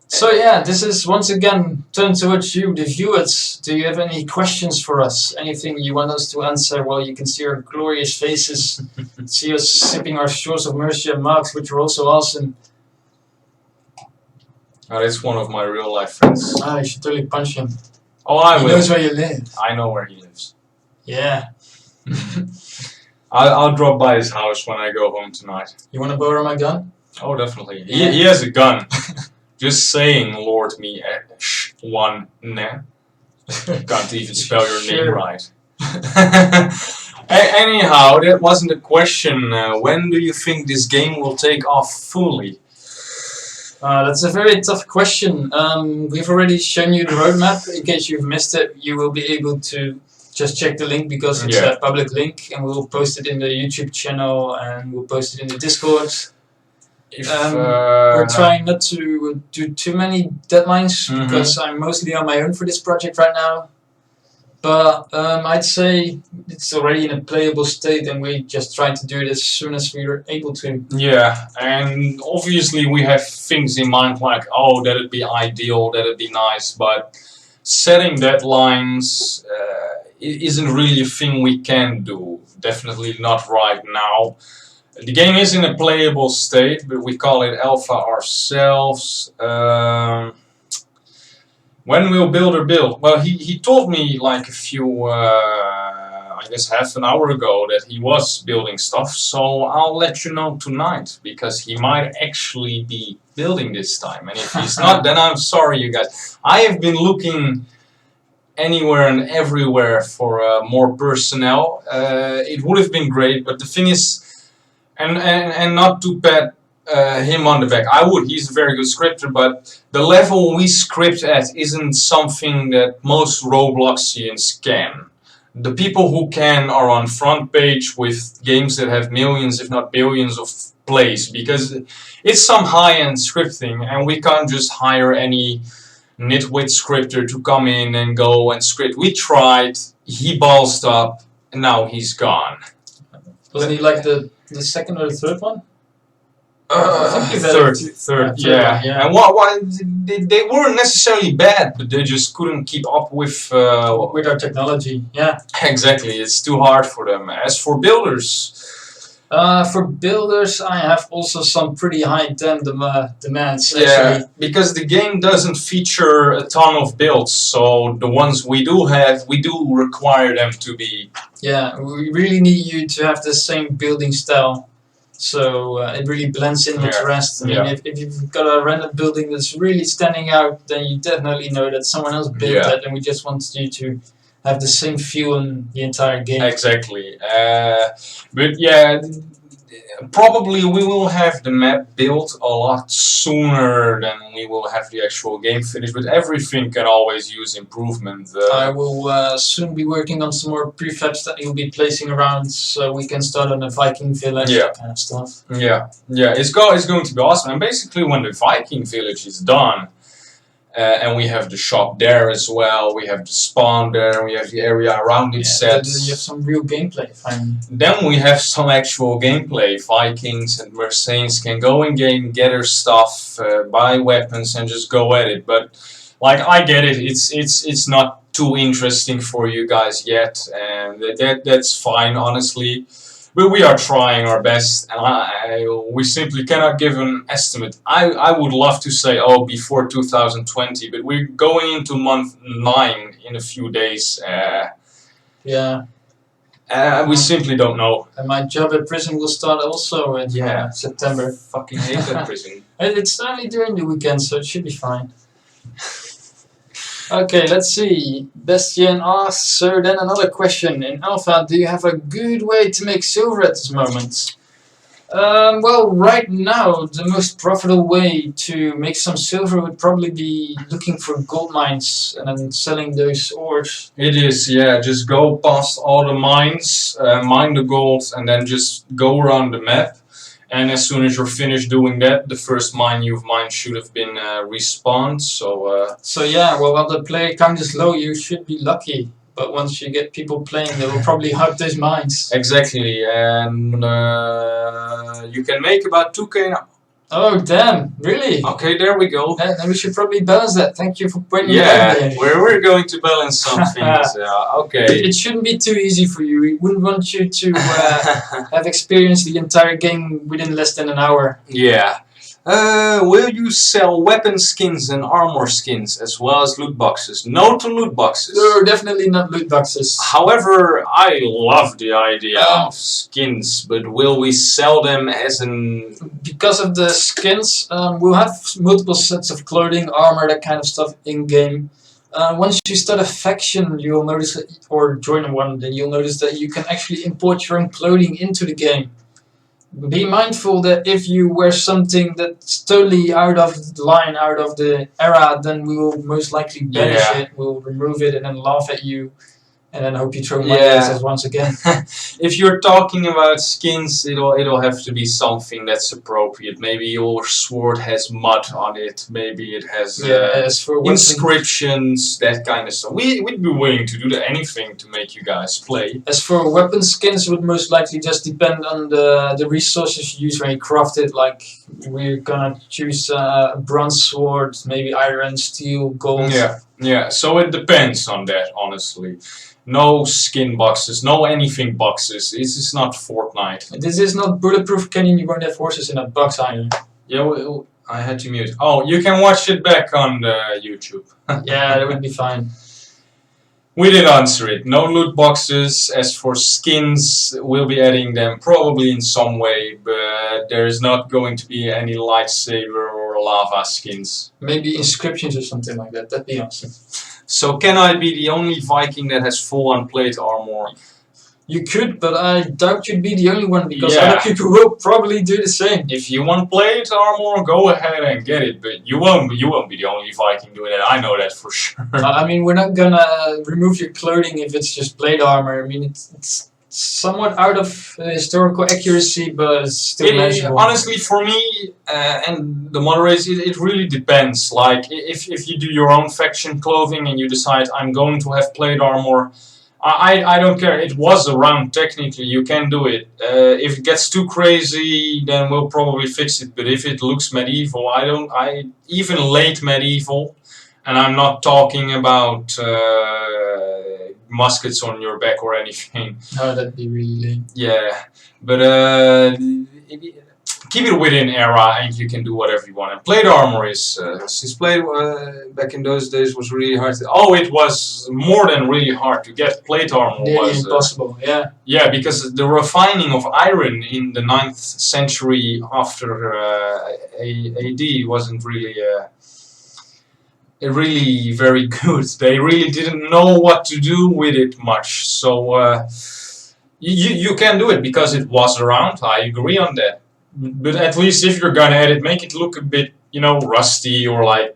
So yeah, this is once again turned towards you, the viewers. Do you have any questions for us? Anything you want us to answer? Well, you can see our glorious faces, see us sipping our Shores of Mercia mugs, which are also awesome. Oh, that's one of my real life friends. Ah, you should totally punch him. Oh, I will. He knows where you live. I know where he lives. Yeah. I'll drop by his house when I go home tonight. You want to borrow my gun? Oh, definitely. Yeah. He has a gun. Just saying, Lord me one nah. Can't even spell your name right. Anyhow, that wasn't a question. When do you think this game will take off fully? That's a very tough question. We've already shown you the roadmap. In case you've missed it, you will be able to just check the link because it's a public link, and we'll post it in the YouTube channel and we'll post it in the Discord. We're trying not to do too many deadlines because I'm mostly on my own for this project right now. But I'd say it's already in a playable state, and we just try to do it as soon as we're able to. Yeah, and obviously we have things in mind like, oh, that'd be ideal, that'd be nice, but setting deadlines isn't really a thing we can do. Definitely not right now. The game is in a playable state, but we call it alpha ourselves. When will Builder build? Well, he told me like a few, I guess half an hour ago that he was building stuff, so I'll let you know tonight, because he might actually be building this time, and if he's not, then I'm sorry, you guys. I have been looking anywhere and everywhere for more personnel. It would have been great, but the thing is, and not to pat him on the back, he's a very good scripter, but the level we script at isn't something that most Robloxians can. The people who can are on front page with games that have millions, if not billions of plays, because it's some high-end scripting, and we can't just hire any nitwit scripter to come in and go and script. We tried, he ballsed up, and now he's gone. Wasn't he like the second or the third one? Third, yeah. And they weren't necessarily bad, but they just couldn't keep up with our technology. Yeah, exactly. It's too hard for them. As for builders, For builders, I have also some pretty high demands. Yeah, Actually, because the game doesn't feature a ton of builds, so the ones we do have, we do require them to be. yeah, we really need you to have the same building style, so it really blends in with the rest. I mean, Yeah. if you've got a random building that's really standing out, then you definitely know that someone else built Yeah. that, and we just want you to have the same feel in the entire game. Exactly. But yeah, probably we will have the map built a lot sooner than we will have the actual game finished, but everything can always use improvement. I will soon be working on some more prefabs that you'll be placing around, so we can start on a Viking village, Yeah. that kind of stuff. Yeah, it's going to be awesome. And basically, when the Viking village is done, and we have the shop there as well, we have the spawn there, we have the area around it set. You have some real gameplay, finally. Then we have some actual gameplay. Vikings and Mercenaries can go in game, gather stuff, buy weapons, and just go at it. But like, I get it. It's not too interesting for you guys yet, and that's fine, honestly. But we are trying our best, and we simply cannot give an estimate. I would love to say, oh, before 2020, but we're going into month 9 in a few days. Yeah. We simply don't know. And my job at prison will start also in September. Fucking hate that prison. It's only during the weekend, so it should be fine. Okay, let's see. Bastian asks, so then another question. In Alpha, do you have a good way to make silver at this moment? Well, right now, the most profitable way to make some silver would probably be looking for gold mines and then selling those ores. It is, yeah. Just go past all the mines, mine the gold, and then just go around the map. And as soon as you're finished doing that, the first mine you've mined should have been respawned. So yeah, well, while the player count is low, you should be lucky. But once you get people playing, they will probably hype those mines. Exactly, and you can make about 2k now. Oh damn! Really? Okay, there we go. Then we should probably balance that. Thank you for pointing Yeah, out there. we're going to balance some things. Okay. It shouldn't be too easy for you. We wouldn't want you to have experienced the entire game within less than an hour. Yeah. Will you sell weapon skins and armor skins as well as loot boxes? No to loot boxes. No, definitely not loot boxes. However, I love the idea of skins, but will we sell them as an... Because of the skins, we'll have multiple sets of clothing, armor, that kind of stuff in-game. Once you start a faction, you'll notice that, or join one, then you'll notice that you can actually import your own clothing into the game. Be mindful that if you wear something that's totally out of the line, out of the era, then we will most likely banish it, we'll remove it and then laugh at you. And then hope you throw money at us once again. If you're talking about skins, it'll have to be something that's appropriate. Maybe your sword has mud on it. Maybe it has as for inscriptions, that kind of stuff. We'd be willing to do anything to make you guys play. As for weapon skins, it would most likely just depend on the resources you use when you craft it. Like, we're gonna choose a bronze sword, maybe iron, steel, gold. Yeah. So it depends on that, honestly. No skin boxes, no anything boxes. This is not Fortnite. This is not bulletproof cannon, you won't have horses in a box either. Yeah, I had to mute. Oh, you can watch it back on the YouTube. Yeah, that would be fine. We did answer it. No loot boxes. As for skins, we'll be adding them probably in some way, but there's not going to be any lightsaber or lava skins. Maybe inscriptions or something like that. That'd be awesome. So can I be the only Viking that has full-on plate armor? You could, but I doubt you'd be the only one, because other people will probably do the same. If you want plate armor, go ahead and get it, but you won't be the only Viking doing it. I know that for sure. I mean, we're not gonna remove your clothing if it's just plate armor. I mean, it's somewhat out of historical accuracy, but it's still manageable. Honestly, for me and the moderators, it really depends. Like, if you do your own faction clothing and you decide I'm going to have plate armor, I don't care. It was around technically. You can do it. If it gets too crazy, then we'll probably fix it. But if it looks medieval, even late medieval, and I'm not talking about muskets on your back or anything. Oh, that'd be really lame. Yeah, but keep it within era, and you can do whatever you want. And plate armor is since plate back in those days was really hard. It was more than really hard to get. Plate armor Nearly was impossible. Yeah. Yeah, because the refining of iron in the 9th century after AD wasn't really very good. They really didn't know what to do with it much. So you can do it because it was around. I agree on that. But at least if you're gonna edit, make it look a bit, rusty or like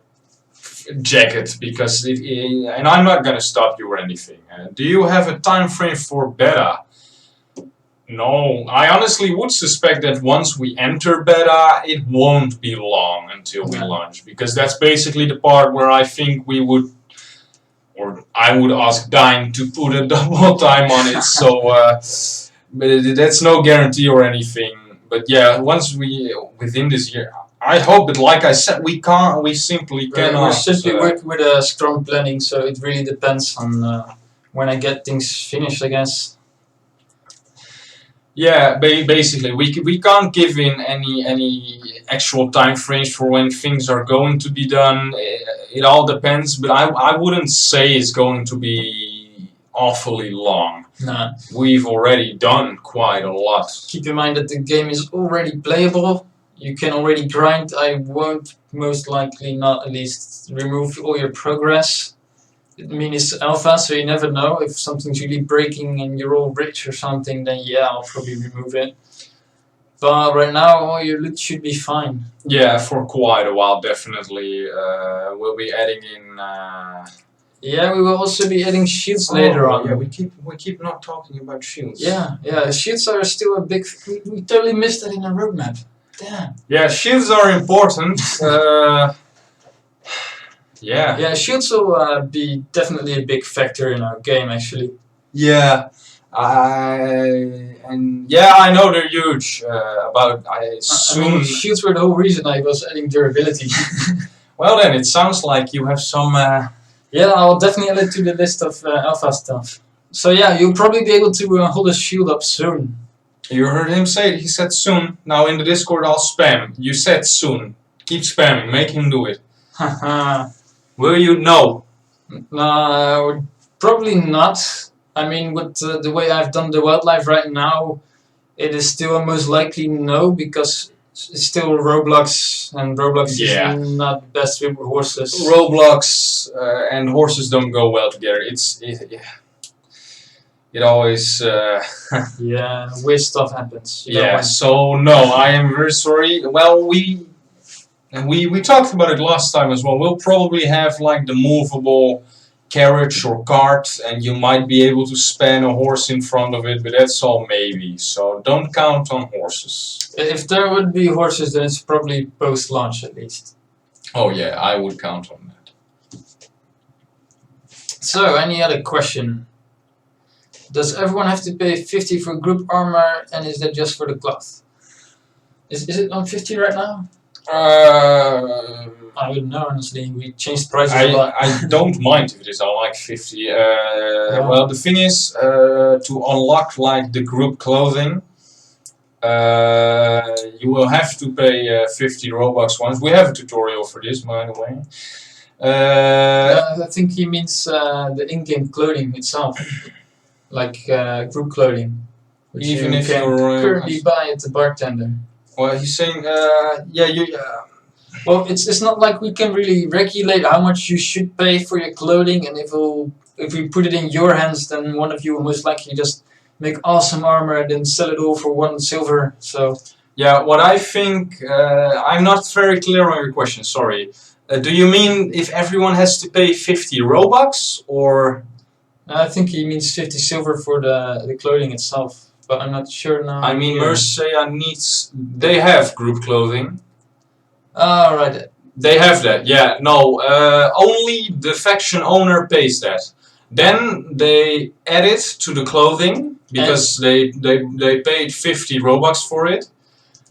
jagged. Because and I'm not gonna stop you or anything. Do you have a time frame for beta? No, I honestly would suspect that once we enter beta, it won't be long until we launch, because that's basically the part where I think we would, or I would ask Dine to put a double time on it. So, but that's no guarantee or anything. But yeah, once within this year, I hope. But like I said, we simply cannot. We simply work with a strong planning, so it really depends on when I get things finished, I guess. Yeah, basically, we can't give in any actual time frames for when things are going to be done. It all depends, but I wouldn't say it's going to be awfully long. Nah. We've already done quite a lot. Keep in mind that the game is already playable. You can already grind. I won't most likely not at least remove all your progress. I mean, it's alpha, so you never know. If something's really breaking and you're all rich or something, then yeah, I'll probably remove it. But right now, all your loot should be fine. Yeah, for quite a while, definitely. We'll be adding in. Yeah, we will also be adding shields later on. Yeah, we keep not talking about shields. Yeah, shields are still a big. We totally missed that in our roadmap. Damn. Yeah, shields are important. Yeah, shields will be definitely a big factor in our game, actually. Yeah, I know they're huge. Shields were the whole reason I was adding durability. Well then, it sounds like you have some. Yeah, I'll definitely add it to the list of alpha stuff. So yeah, you'll probably be able to hold a shield up soon. You heard him say it. He said soon. Now in the Discord I'll spam. You said soon. Keep spamming. Make him do it. Haha. Will you? No. Probably not. I mean, with the way I've done the wildlife right now, it is still a most likely no, because it's still Roblox, and Roblox is not best with horses. Roblox and horses don't go well together. It always. Yeah, weird stuff happens. So no, I am very sorry. Well, we talked about it last time as well. We'll probably have like the movable carriage or cart, and you might be able to span a horse in front of it, but that's all maybe. So don't count on horses. If there would be horses, then it's probably post-launch at least. Oh yeah, I would count on that. So, any other question? Does everyone have to pay 50 for group armor, and is that just for the cloth? Is it on 50 right now? I wouldn't know, honestly. We changed prices a lot. I don't mind if it is on like 50. Well, the thing is, to unlock like the group clothing, you will have to pay 50 Robux once. We have a tutorial for this, by the way. I think he means the in-game clothing itself, like group clothing, which even you if can you're currently buy at the bartender. Well, he's saying, Well, it's not like we can really regulate how much you should pay for your clothing, and if we put it in your hands, then one of you will most likely just make awesome armor and then sell it all for 1 silver. So yeah, what I think, I'm not very clear on your question. Sorry. Do you mean if everyone has to pay 50 Robux, or? I think he means 50 silver for the clothing itself, but I'm not sure now. I mean, Mercia needs. They have group clothing. Oh, right. They have that, yeah. No, only the faction owner pays that. Then they add it to the clothing, because they paid 50 Robux for it.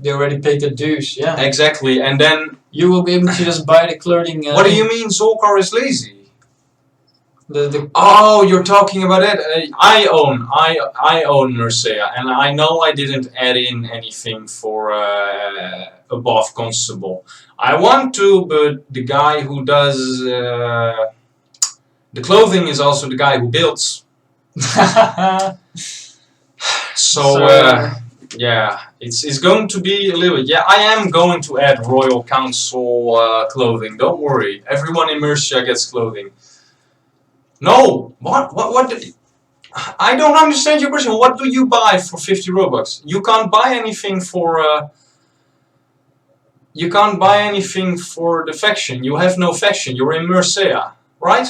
They already paid the dues, yeah. Exactly, and then... You will be able to just buy the clothing... What do you mean Zolkar is lazy? Oh, you're talking about it. I own Mercia, and I know I didn't add in anything for above constable. I want to, but the guy who does the clothing is also the guy who builds. So yeah, it's going to be a little bit. Yeah, I am going to add Royal Council clothing. Don't worry, everyone in Mercia gets clothing. No, what? I don't understand your question. What do you buy for 50 Robux? You can't buy anything for. You can't buy anything for the faction. You have no faction. You're in Mercia, right?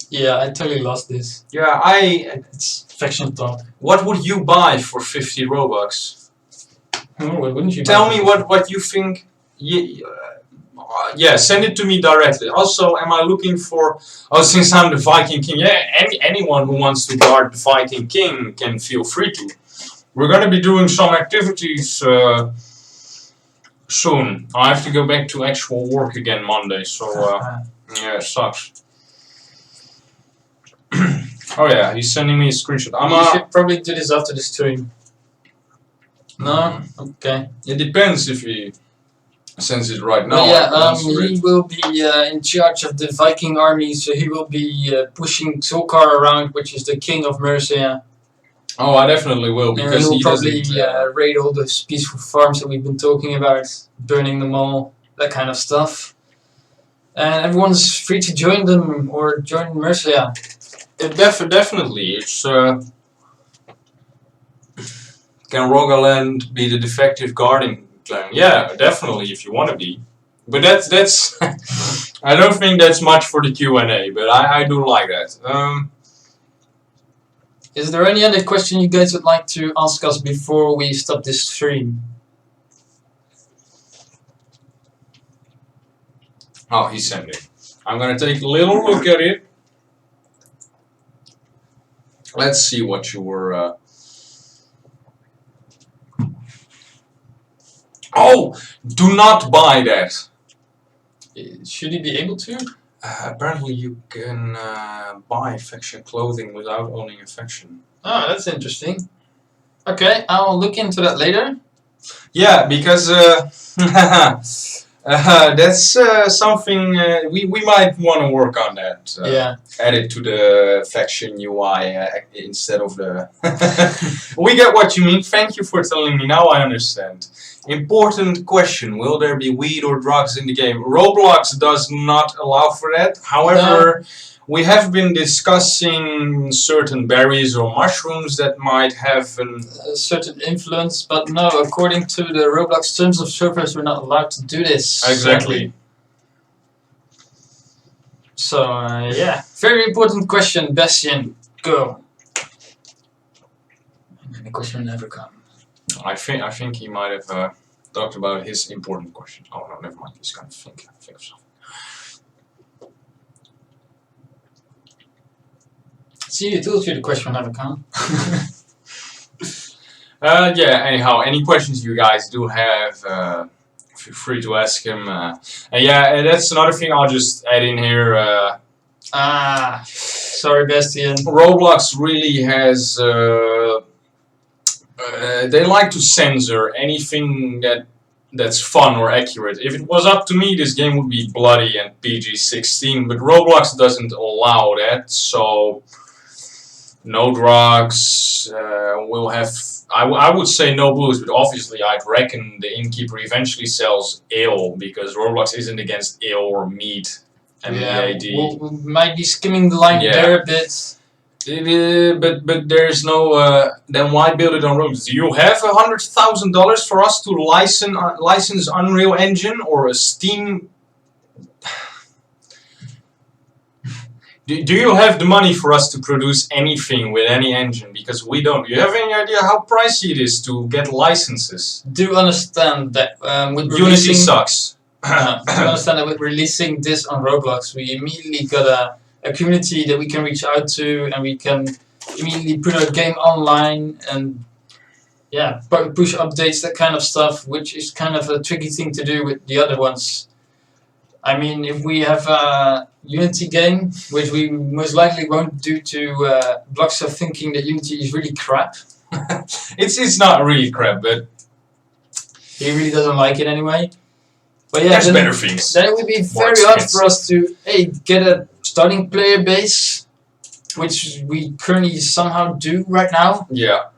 Yeah, I totally lost this. Yeah, It's faction talk. What would you buy for 50 Robux? What wouldn't you Tell buy? me what you think. Yeah, send it to me directly. Also, am I looking for? Oh, since I'm the Viking King, yeah. Anyone who wants to guard the Viking King can feel free to. We're gonna be doing some activities soon. I have to go back to actual work again Monday, so yeah, it sucks. Oh yeah, he's sending me a screenshot. You should probably do this after the stream. No? Okay. It depends if he sends it right now. He will be in charge of the Viking army, so he will be pushing Zulkar around, which is the king of Mercia. Oh, I definitely will, because he will he probably doesn't... raid all those peaceful farms that we've been talking about, burning them all, that kind of stuff. And everyone's free to join them or join Mercia. Definitely, it's... Can Rogaland be the defective guarding clan? Yeah, definitely, if you want to be. But that's I don't think that's much for the Q&A, but I do like that. Is there any other question you guys would like to ask us before we stop this stream? Oh, he sent it. I'm gonna take a little look at it. Let's see what you were... Oh! Do not buy that! Should he be able to? Apparently you can buy faction clothing without owning a faction. Oh, that's interesting. Okay, I'll look into that later. Yeah, because that's something we might want to work on that. Yeah. Add it to the faction UI instead of the... We get what you mean. Thank you for telling me. Now I understand. Important question. Will there be weed or drugs in the game? Roblox does not allow for that. However, we have been discussing certain berries or mushrooms that might have a certain influence, but no, according to the Roblox terms of service, we're not allowed to do this. Exactly. So, yeah. Very important question, Bastian. Go. And the question will never come. I think he might have talked about his important question. Oh no, never mind. He's gonna think of something. See, I told you the question will never come. Yeah. Anyhow, any questions you guys do have, feel free to ask him. And yeah, that's another thing. I'll just add in here. Sorry, Bastian. Roblox really has. They like to censor anything that's fun or accurate. If it was up to me, this game would be bloody and PG-16, but Roblox doesn't allow that, so no drugs, we'll have... I would say no booze, but obviously I'd reckon the innkeeper eventually sells ale, because Roblox isn't against ale or meat, MEAD. We might be skimming the line there a bit. But there's no. Then why build it on Roblox? Do you have $100,000 for us to license Unreal Engine or a Steam? Do you have the money for us to produce anything with any engine? Because we don't. Do you have any idea how pricey it is to get licenses? Do understand that with Unity sucks. Do understand that with releasing this on Roblox, we immediately got a community that we can reach out to, and we can immediately put our game online and push updates, that kind of stuff, which is kind of a tricky thing to do with the other ones. I mean, if we have a Unity game, which we most likely won't due to Blocksoft thinking that Unity is really crap. It's not really crap, but he really doesn't like it anyway. But yeah, there's better things. Then it would be very hard for us to get a starting player base, which we currently somehow do right now. Yeah.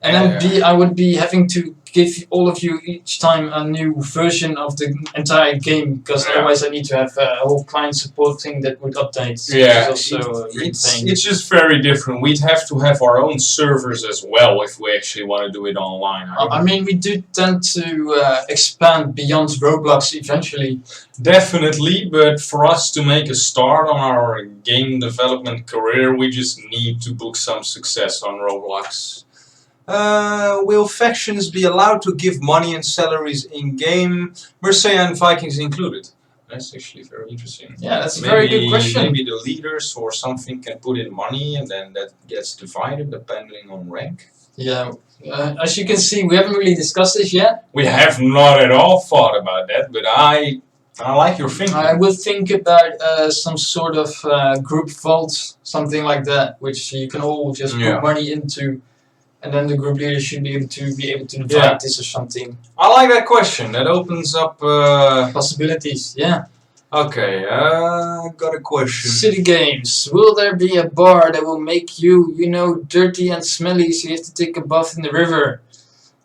And then B, I would be having to give all of you each time a new version of the entire game, because otherwise I need to have a whole client support thing that would update. Yeah, it's just very different. We'd have to have our own servers as well if we actually want to do it online. I mean, we do tend to expand beyond Roblox eventually. Definitely, but for us to make a start on our game development career, we just need to book some success on Roblox. Will factions be allowed to give money and salaries in-game, Mercia and Vikings included? That's actually very interesting. Yeah, that's a very good question. Maybe the leaders or something can put in money and then that gets divided depending on rank. Yeah, as you can see, we haven't really discussed this yet. We have not at all thought about that, but I like your thinking. I would think about some sort of group vault, something like that, which you can all just put money into. And then the group leader should be able to divide this or something. I like that question. That opens up possibilities. Yeah. Okay. Got a question. City games. Will there be a bar that will make you, dirty and smelly, so you have to take a bath in the river?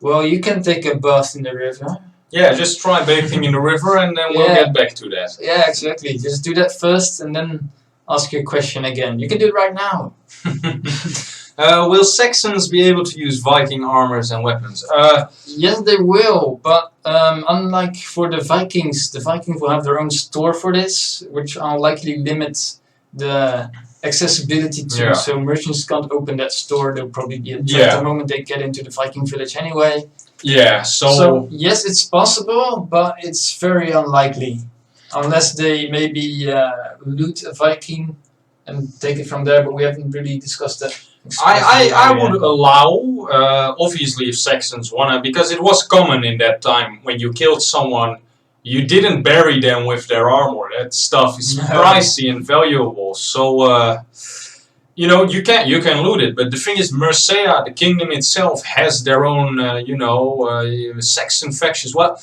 Well, you can take a bath in the river. Yeah, just try bathing in the river, and then we'll get back to that. Yeah, exactly. Just do that first, and then ask your question again. You can do it right now. Will Saxons be able to use Viking armors and weapons? Yes, they will, but unlike for the Vikings will have their own store for this, which will likely limit the accessibility to. So merchants can't open that store. They'll probably be attacked the moment they get into the Viking village anyway. Yeah, so yes, it's possible, but it's very unlikely. Unless they maybe loot a Viking and take it from there, but we haven't really discussed that. I would allow, obviously if Saxons wanna, because it was common in that time when you killed someone, you didn't bury them with their armor. That stuff is pricey and valuable. So you can loot it. But the thing is, Mercia, the kingdom itself, has their own Saxon factions. Well,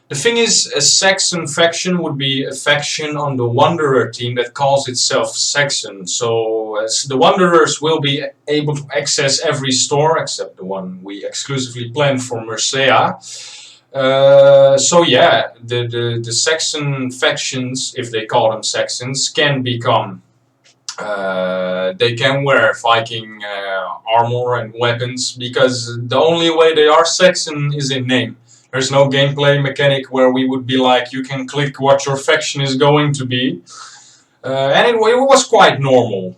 the thing is, a Saxon faction would be a faction on the Wanderer team that calls itself Saxon. So the Wanderers will be able to access every store except the one we exclusively planned for Mercia. So yeah, the Saxon factions, if they call them Saxons, can become... they can wear Viking armor and weapons, because the only way they are Saxon is in name. There's no gameplay mechanic where we would be like, you can click what your faction is going to be. And it was quite normal.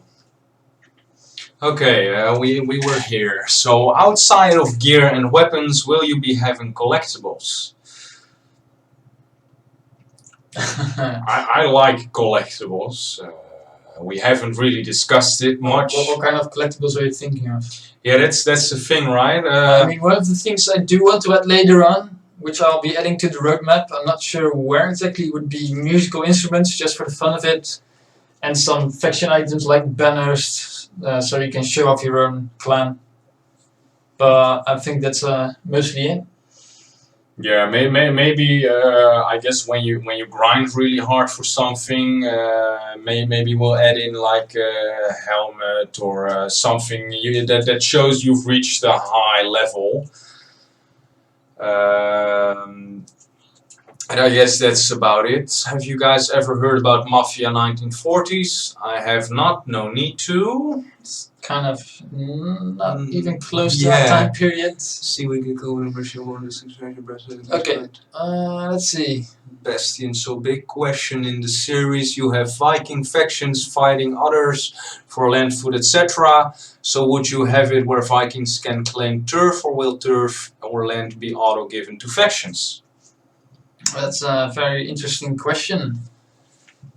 Okay, we were here. So outside of gear and weapons, will you be having collectibles? I like collectibles. We haven't really discussed it much. What kind of collectibles are you thinking of? Yeah, that's the thing, right? I mean, one of the things I do want to add later on, which I'll be adding to the roadmap, I'm not sure where exactly, would be musical instruments, just for the fun of it, and some faction items like banners, so you can show off your own clan. But I think that's mostly it. Yeah, maybe I guess when you grind really hard for something, maybe we'll add in like a helmet or something that shows you've reached a high level. And I guess that's about it. Have you guys ever heard about Mafia 1940s? I have not, no need to. It's kind of not even close to that time period. See, we can go in version 1 to 6 version. Okay, let's see. Bastion, so big question in the series. You have Viking factions fighting others for land, food, etc. So would you have it where Vikings can claim turf, or will turf or land be auto-given to factions? That's a very interesting question.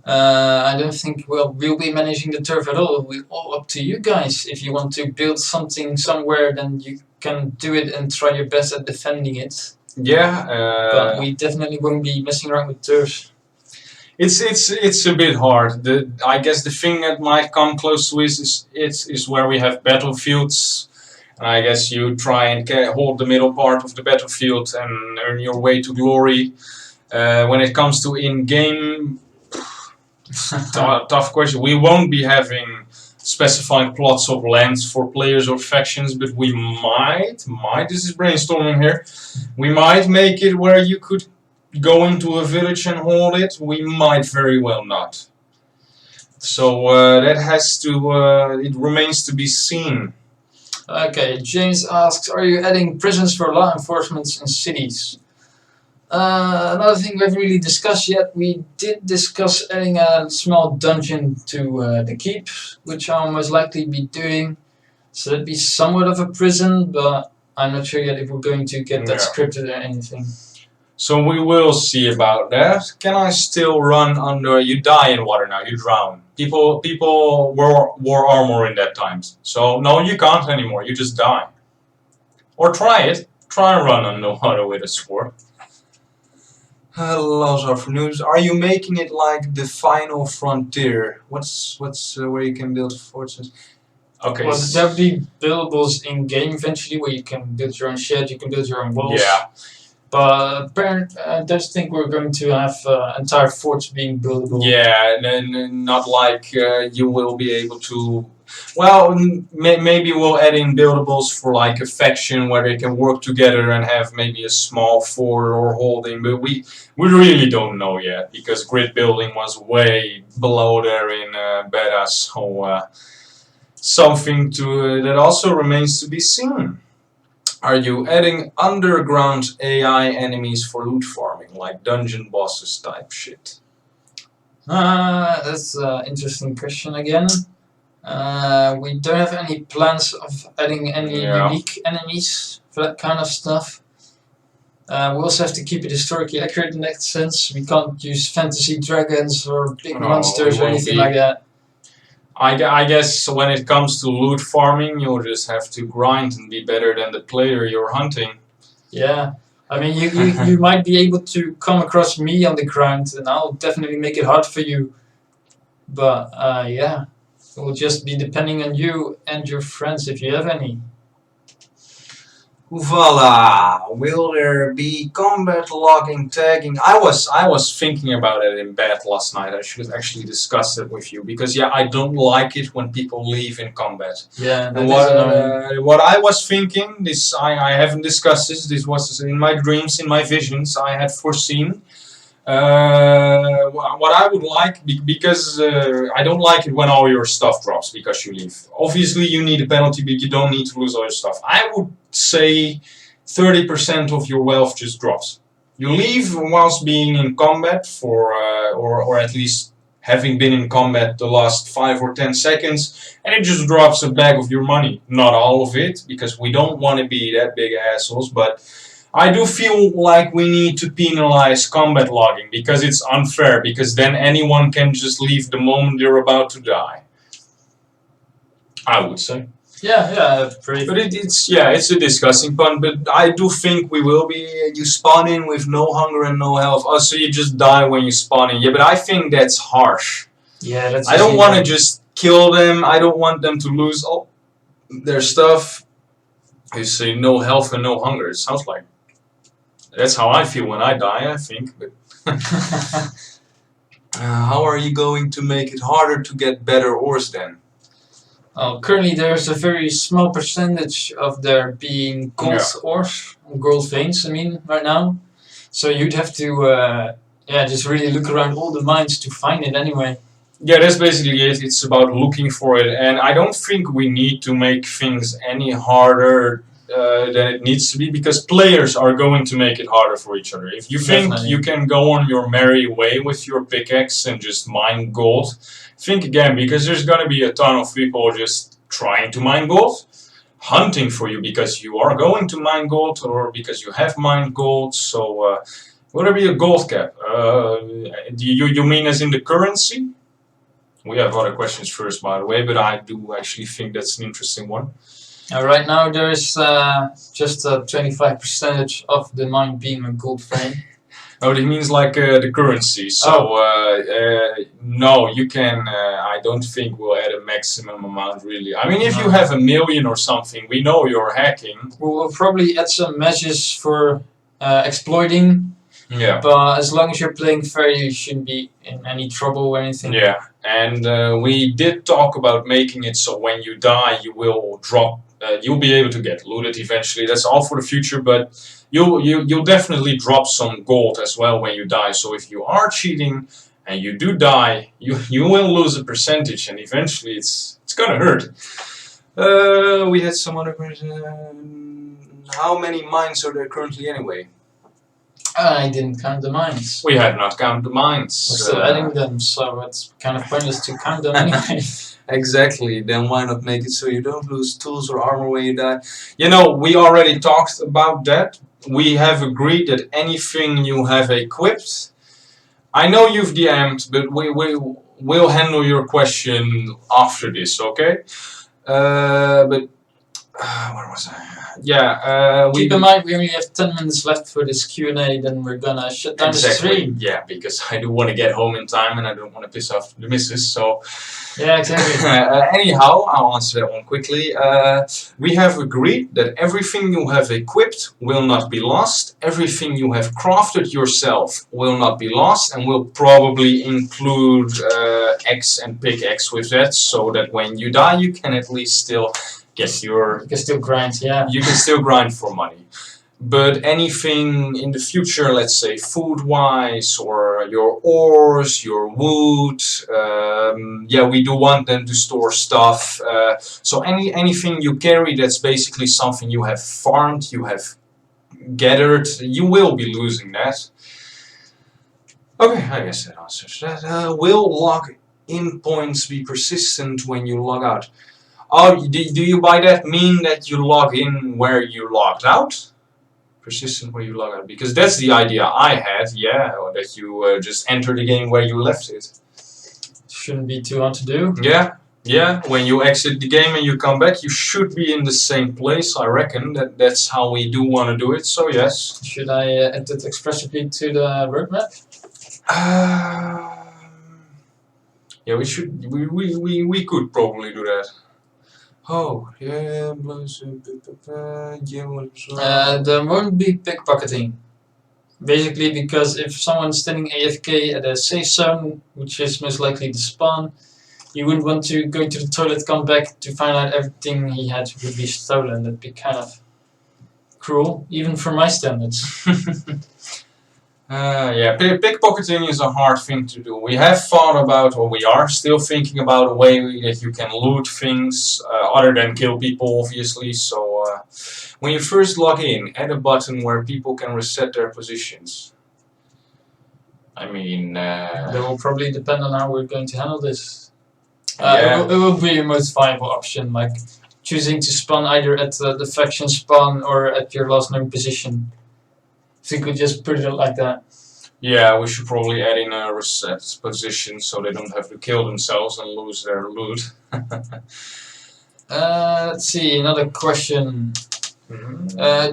I don't think we'll be managing the turf at all. We're all up to you guys. If you want to build something somewhere, then you can do it and try your best at defending it. Yeah. But we definitely won't be messing around with turf. It's a bit hard. I guess the thing that might come close to is where we have battlefields. And I guess you try and hold the middle part of the battlefield and earn your way to glory. When it comes to in-game, tough question. We won't be having specified plots of lands for players or factions, but we might, this is brainstorming here, we might make it where you could go into a village and hold it. We might very well not. So that has to, it remains to be seen. Okay, James asks, are you adding prisons for law enforcement in cities? Another thing we haven't really discussed yet, we did discuss adding a small dungeon to the keep, which I'll most likely be doing. So that'd be somewhat of a prison, but I'm not sure yet if we're going to get that scripted or anything. So we will see about that. Can I still run under? You die in water now. You drown. People wore armor in that times. So no, you can't anymore. You just die. Or try it. Try and run underwater with a sword. Laws are for news. Are you making it like the final frontier? What's where you can build forts? Okay. Well, there'll be buildables in game eventually, where you can build your own shed, you can build your own walls. Yeah. But I don't think we're going to have entire forts being buildable. Yeah, and not like you will be able to. Well, maybe we'll add in buildables for like a faction where they can work together and have maybe a small fort or holding, but we really don't know yet because grid building was way below there in beta, so something to that also remains to be seen. Are you adding underground AI enemies for loot farming, like dungeon bosses type shit? That's an interesting question again. We don't have any plans of adding any unique enemies for that kind of stuff. We also have to keep it historically accurate in that sense. We can't use fantasy dragons or big monsters or anything like that. I guess when it comes to loot farming, you'll just have to grind and be better than the player you're hunting. Yeah, I mean, you might be able to come across me on the ground, and I'll definitely make it hard for you. But yeah, it will just be depending on you and your friends if you have any. Voila! Will there be combat logging, tagging? I was thinking about it in bed last night. I should have actually discussed it with you because yeah, I don't like it when people leave in combat. Yeah, and what I was thinking, this I haven't discussed this. This was in my dreams, in my visions. I had foreseen. What I would like, because I don't like it when all your stuff drops because you leave. Obviously, you need a penalty, but you don't need to lose all your stuff. I would say 30% of your wealth just drops. You leave whilst being in combat for, or at least having been in combat the last 5 or 10 seconds, and it just drops a bag of your money. Not all of it, because we don't want to be that big assholes, but I do feel like we need to penalize combat logging because it's unfair, because then anyone can just leave the moment they're about to die. I would say. Yeah, pretty. But it's a disgusting pun, but I do think we will be. You spawn in with no hunger and no health. Oh, so you just die when you spawn in. Yeah, but I think that's harsh. Yeah, that's. I don't want to just kill them. I don't want them to lose all their stuff. You say no health and no hunger. It sounds like that's how I feel when I die, I think. But how are you going to make it harder to get better ores then? Currently there's a very small percentage of there being gold ores, gold veins, I mean, right now. So you'd have to just really look around all the mines to find it anyway. Yeah, that's basically it. It's about looking for it. And I don't think we need to make things any harder than it needs to be, because players are going to make it harder for each other. If you think you can go on your merry way with your pickaxe and just mine gold, think again, because there's going to be a ton of people just trying to mine gold, hunting for you because you are going to mine gold or because you have mined gold. So will there be a gold cap? You mean as in the currency? We have other questions first, by the way, but I do actually think that's an interesting one. Right now there is just a 25% of the mine being a gold vein. Oh, it means like the currency. So no, you can. I don't think we'll add a maximum amount really. I mean, if you have 1 million or something, we know you're hacking. We'll probably add some measures for exploiting. Yeah. But as long as you're playing fair, you shouldn't be in any trouble or anything. Yeah, and we did talk about making it so when you die, you will drop. You'll be able to get looted eventually. That's all for the future, but you'll definitely drop some gold as well when you die. So if you are cheating and you do die, you will lose a percentage, and eventually it's gonna hurt. We had some other question. How many mines are there currently anyway? I didn't count the mines. We had not counted the mines. We're still adding them, so it's kind of pointless to count them anyway. Exactly. Then why not make it so you don't lose tools or armor when you die? You know, we already talked about that. We have agreed that anything you have equipped. I know you've DM'd, but we'll handle your question after this, okay? But where was I? Yeah. Keep in mind, we only have 10 minutes left for this Q&A, then we're gonna shut down the stream. Yeah, because I do want to get home in time and I don't want to piss off the missus, so... Yeah, exactly. Anyhow, I'll answer that one quickly. We have agreed that everything you have equipped will not be lost, everything you have crafted yourself will not be lost, and we'll probably include X and pickaxe with that, so that when you die you can at least still get your... You can still grind, yeah. You can still grind for money. But anything in the future, let's say food-wise, or your ores, your wood, yeah, we do want them to store stuff. So anything you carry that's basically something you have farmed, you have gathered, you will be losing that. Okay, I guess that answers that. Will log-in points be persistent when you log out? Oh, do you by that mean that you log in where you logged out? Persistent where you log out, because that's the idea I had, yeah, or that you just enter the game where you left it. Shouldn't be too hard to do. Yeah, when you exit the game and you come back, you should be in the same place, I reckon. That's how we do want to do it, so yes. Should I add it expressively to the roadmap? Yeah, we could probably do that. Oh, yeah, there won't be pickpocketing. Basically, because if someone's standing AFK at a safe zone, which is most likely the spawn, you wouldn't want to go to the toilet, come back to find out everything he had would be stolen. That'd be kind of cruel, even for my standards. Yeah, pickpocketing is a hard thing to do. We have thought about, or we are still thinking about a way that you can loot things other than kill people, obviously. So when you first log in, add a button where people can reset their positions. I mean... that will probably depend on how we're going to handle this. Yeah. It will be your most viable option, like choosing to spawn either at the faction spawn or at your last known position. If you could just put it like that. Yeah, we should probably add in a reset position so they don't have to kill themselves and lose their loot. Let's see, another question.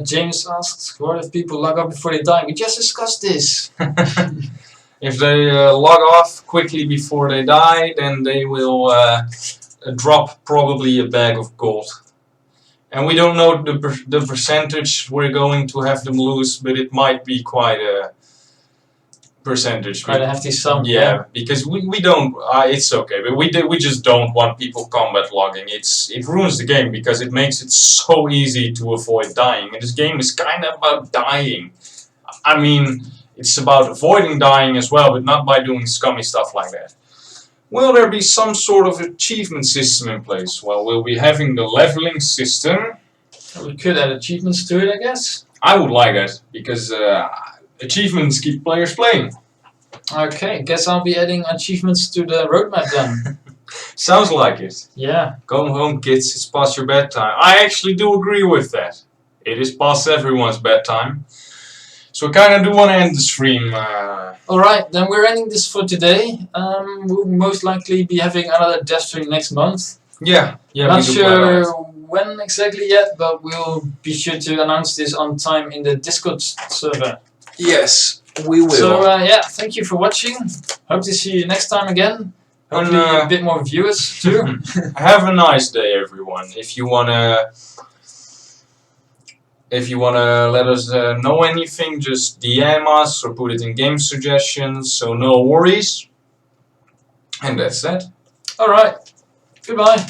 James asks, what if people log off before they die? We just discussed this. If they log off quickly before they die, then they will drop probably a bag of gold. And we don't know the percentage we're going to have them lose, but it might be quite a percentage. Quite a hefty sum. Yeah, because we don't. It's okay, but we just don't want people combat logging. It ruins the game because it makes it so easy to avoid dying. And this game is kind of about dying. I mean, it's about avoiding dying as well, but not by doing scummy stuff like that. Will there be some sort of achievement system in place? Well, we'll be having the leveling system. We could add achievements to it, I guess. I would like that, because achievements keep players playing. Okay, guess I'll be adding achievements to the roadmap then. Sounds like it. Yeah. Go home, kids, it's past your bedtime. I actually do agree with that. It is past everyone's bedtime. So I kind of do want to end the stream. Alright, then we're ending this for today. We'll most likely be having another Devstream next month. Yeah. Not sure when exactly yet, but we'll be sure to announce this on time in the Discord server. Yes. We will. So yeah, thank you for watching. Hope to see you next time again. Hopefully a bit more viewers too. Have a nice day, everyone. If you wanna let us know anything, just DM us or put it in game suggestions. So no worries. And that's that. Alright, goodbye.